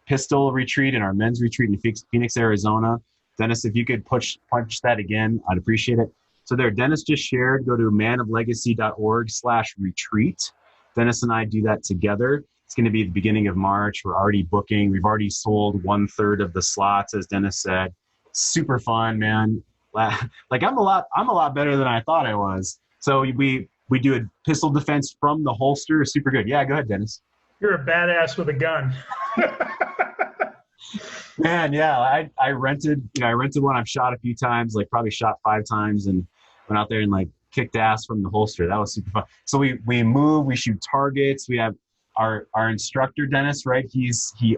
pistol retreat and our men's retreat in Phoenix, Arizona. Dennis, if you could punch that again, I'd appreciate it. So there, Dennis just shared, go to manoflegacy.org/retreat. Dennis and I do that together. It's going to be the beginning of March. We're already booking. We've already sold 1/3 of the slots, as Dennis said. Super fun, man. Like I'm a lot better than I thought I was. So we do a pistol defense from the holster. Super good. Yeah, go ahead, Dennis. You're a badass with a gun. Man, yeah. I rented one. I've shot a few times, like probably shot 5 times, and went out there and like kicked ass from the holster. That was super fun. So we move, we shoot targets. We have our instructor, Dennis, right? He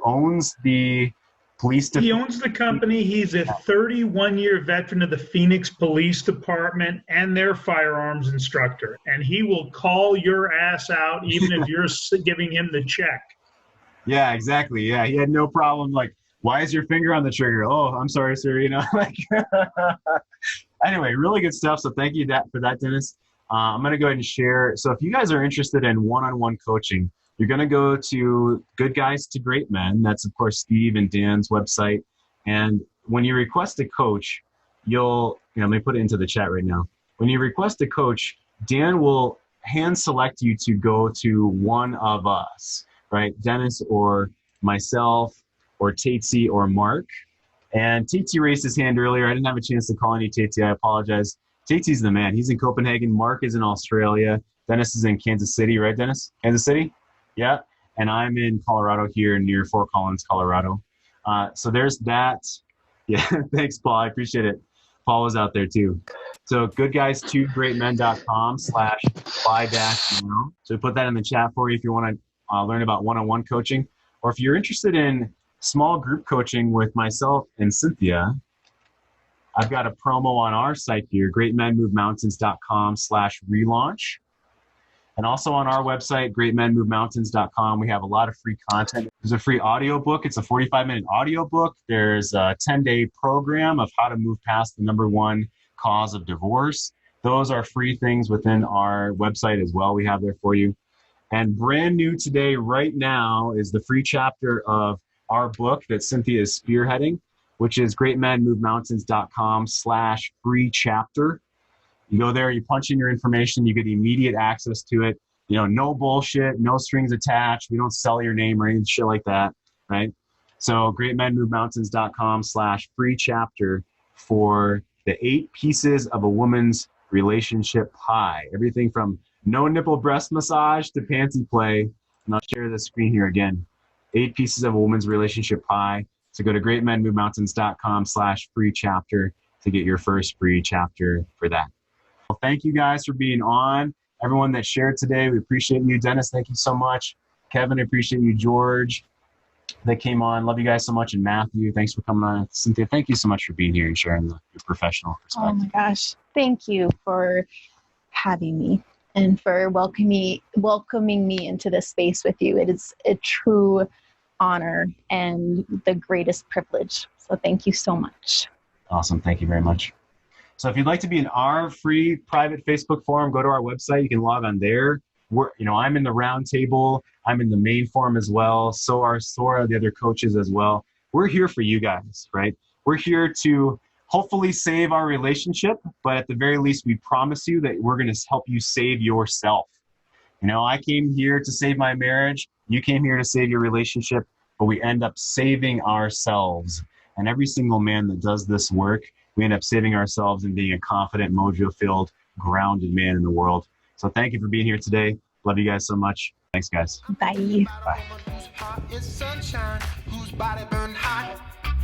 owns the police He owns the company. He's a 31-year veteran of the Phoenix Police Department and their firearms instructor. And he will call your ass out even if you're giving him the check. Yeah, exactly. Yeah, he had no problem. Like, why is your finger on the trigger? Oh, I'm sorry, sir. Anyway, really good stuff. So thank you for that, Dennis. I'm going to go ahead and share. So if you guys are interested in one-on-one coaching, you're going to go to Good Guys to Great Men. That's, of course, Steve and Dan's website. And when you request a coach, let me put it into the chat right now. When you request a coach, Dan will hand select you to go to one of us, right? Dennis or myself or Tatesy or Mark. And Tatesy raised his hand earlier. I didn't have a chance to call any Tatesy. I apologize. Tatesy's the man. He's in Copenhagen. Mark is in Australia. Dennis is in Kansas City, right, Dennis? Kansas City? Yeah. and I'm in Colorado here near Fort Collins, Colorado. So there's that. Yeah, thanks, Paul. I appreciate it. Paul was out there too. So goodguys2greatmen.com/fly-now. So we put that in the chat for you if you want to learn about one-on-one coaching, or if you're interested in small group coaching with myself and Cynthia, I've got a promo on our site here, greatmenmovemountains.com/relaunch. And also on our website, greatmenmovemountains.com, we have a lot of free content. There's a free audiobook. It's a 45-minute audiobook. There's a 10-day program of how to move past the #1 cause of divorce. Those are free things within our website as well. We have there for you. And brand new today, right now, is the free chapter of our book that Cynthia is spearheading, which is greatmenmovemountains.com/free chapter. You go there, you punch in your information, you get immediate access to it. You know, no bullshit, no strings attached. We don't sell your name or any shit like that, right? So greatmenmovemountains.com/free chapter for the 8 pieces of a woman's relationship pie. Everything from no nipple breast massage to panty play. And I'll share the screen here again. 8 pieces of a woman's relationship pie. So go to greatmenmovemountains.com/free chapter to get your first free chapter for that. Well, thank you guys for being on. Everyone that shared today, we appreciate you. Dennis, thank you so much. Kevin, I appreciate you. George, that came on. Love you guys so much. And Matthew, thanks for coming on. Cynthia, thank you so much for being here and sharing your professional perspective. Oh my gosh. Thank you for having me and for welcoming me into this space with you. It is a true honor and the greatest privilege. So thank you so much. Awesome. Thank you very much. So if you'd like to be in our free private Facebook forum, go to our website. You can log on there. I'm in the round table. I'm in the main forum as well. So are Sora, the other coaches as well. We're here for you guys, right? We're here to hopefully save our relationship, but at the very least, we promise you that we're going to help you save yourself. You know, I came here to save my marriage. You came here to save your relationship, but we end up saving ourselves. And every single man that does this work, we end up saving ourselves and being a confident, mojo-filled, grounded man in the world. So thank you for being here today. Love you guys so much. Thanks, guys. Bye. Bye.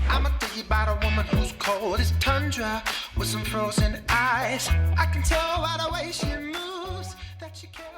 I'ma tell you about a woman who's cold as tundra with some frozen eyes. I can tell by the way she moves that she cares.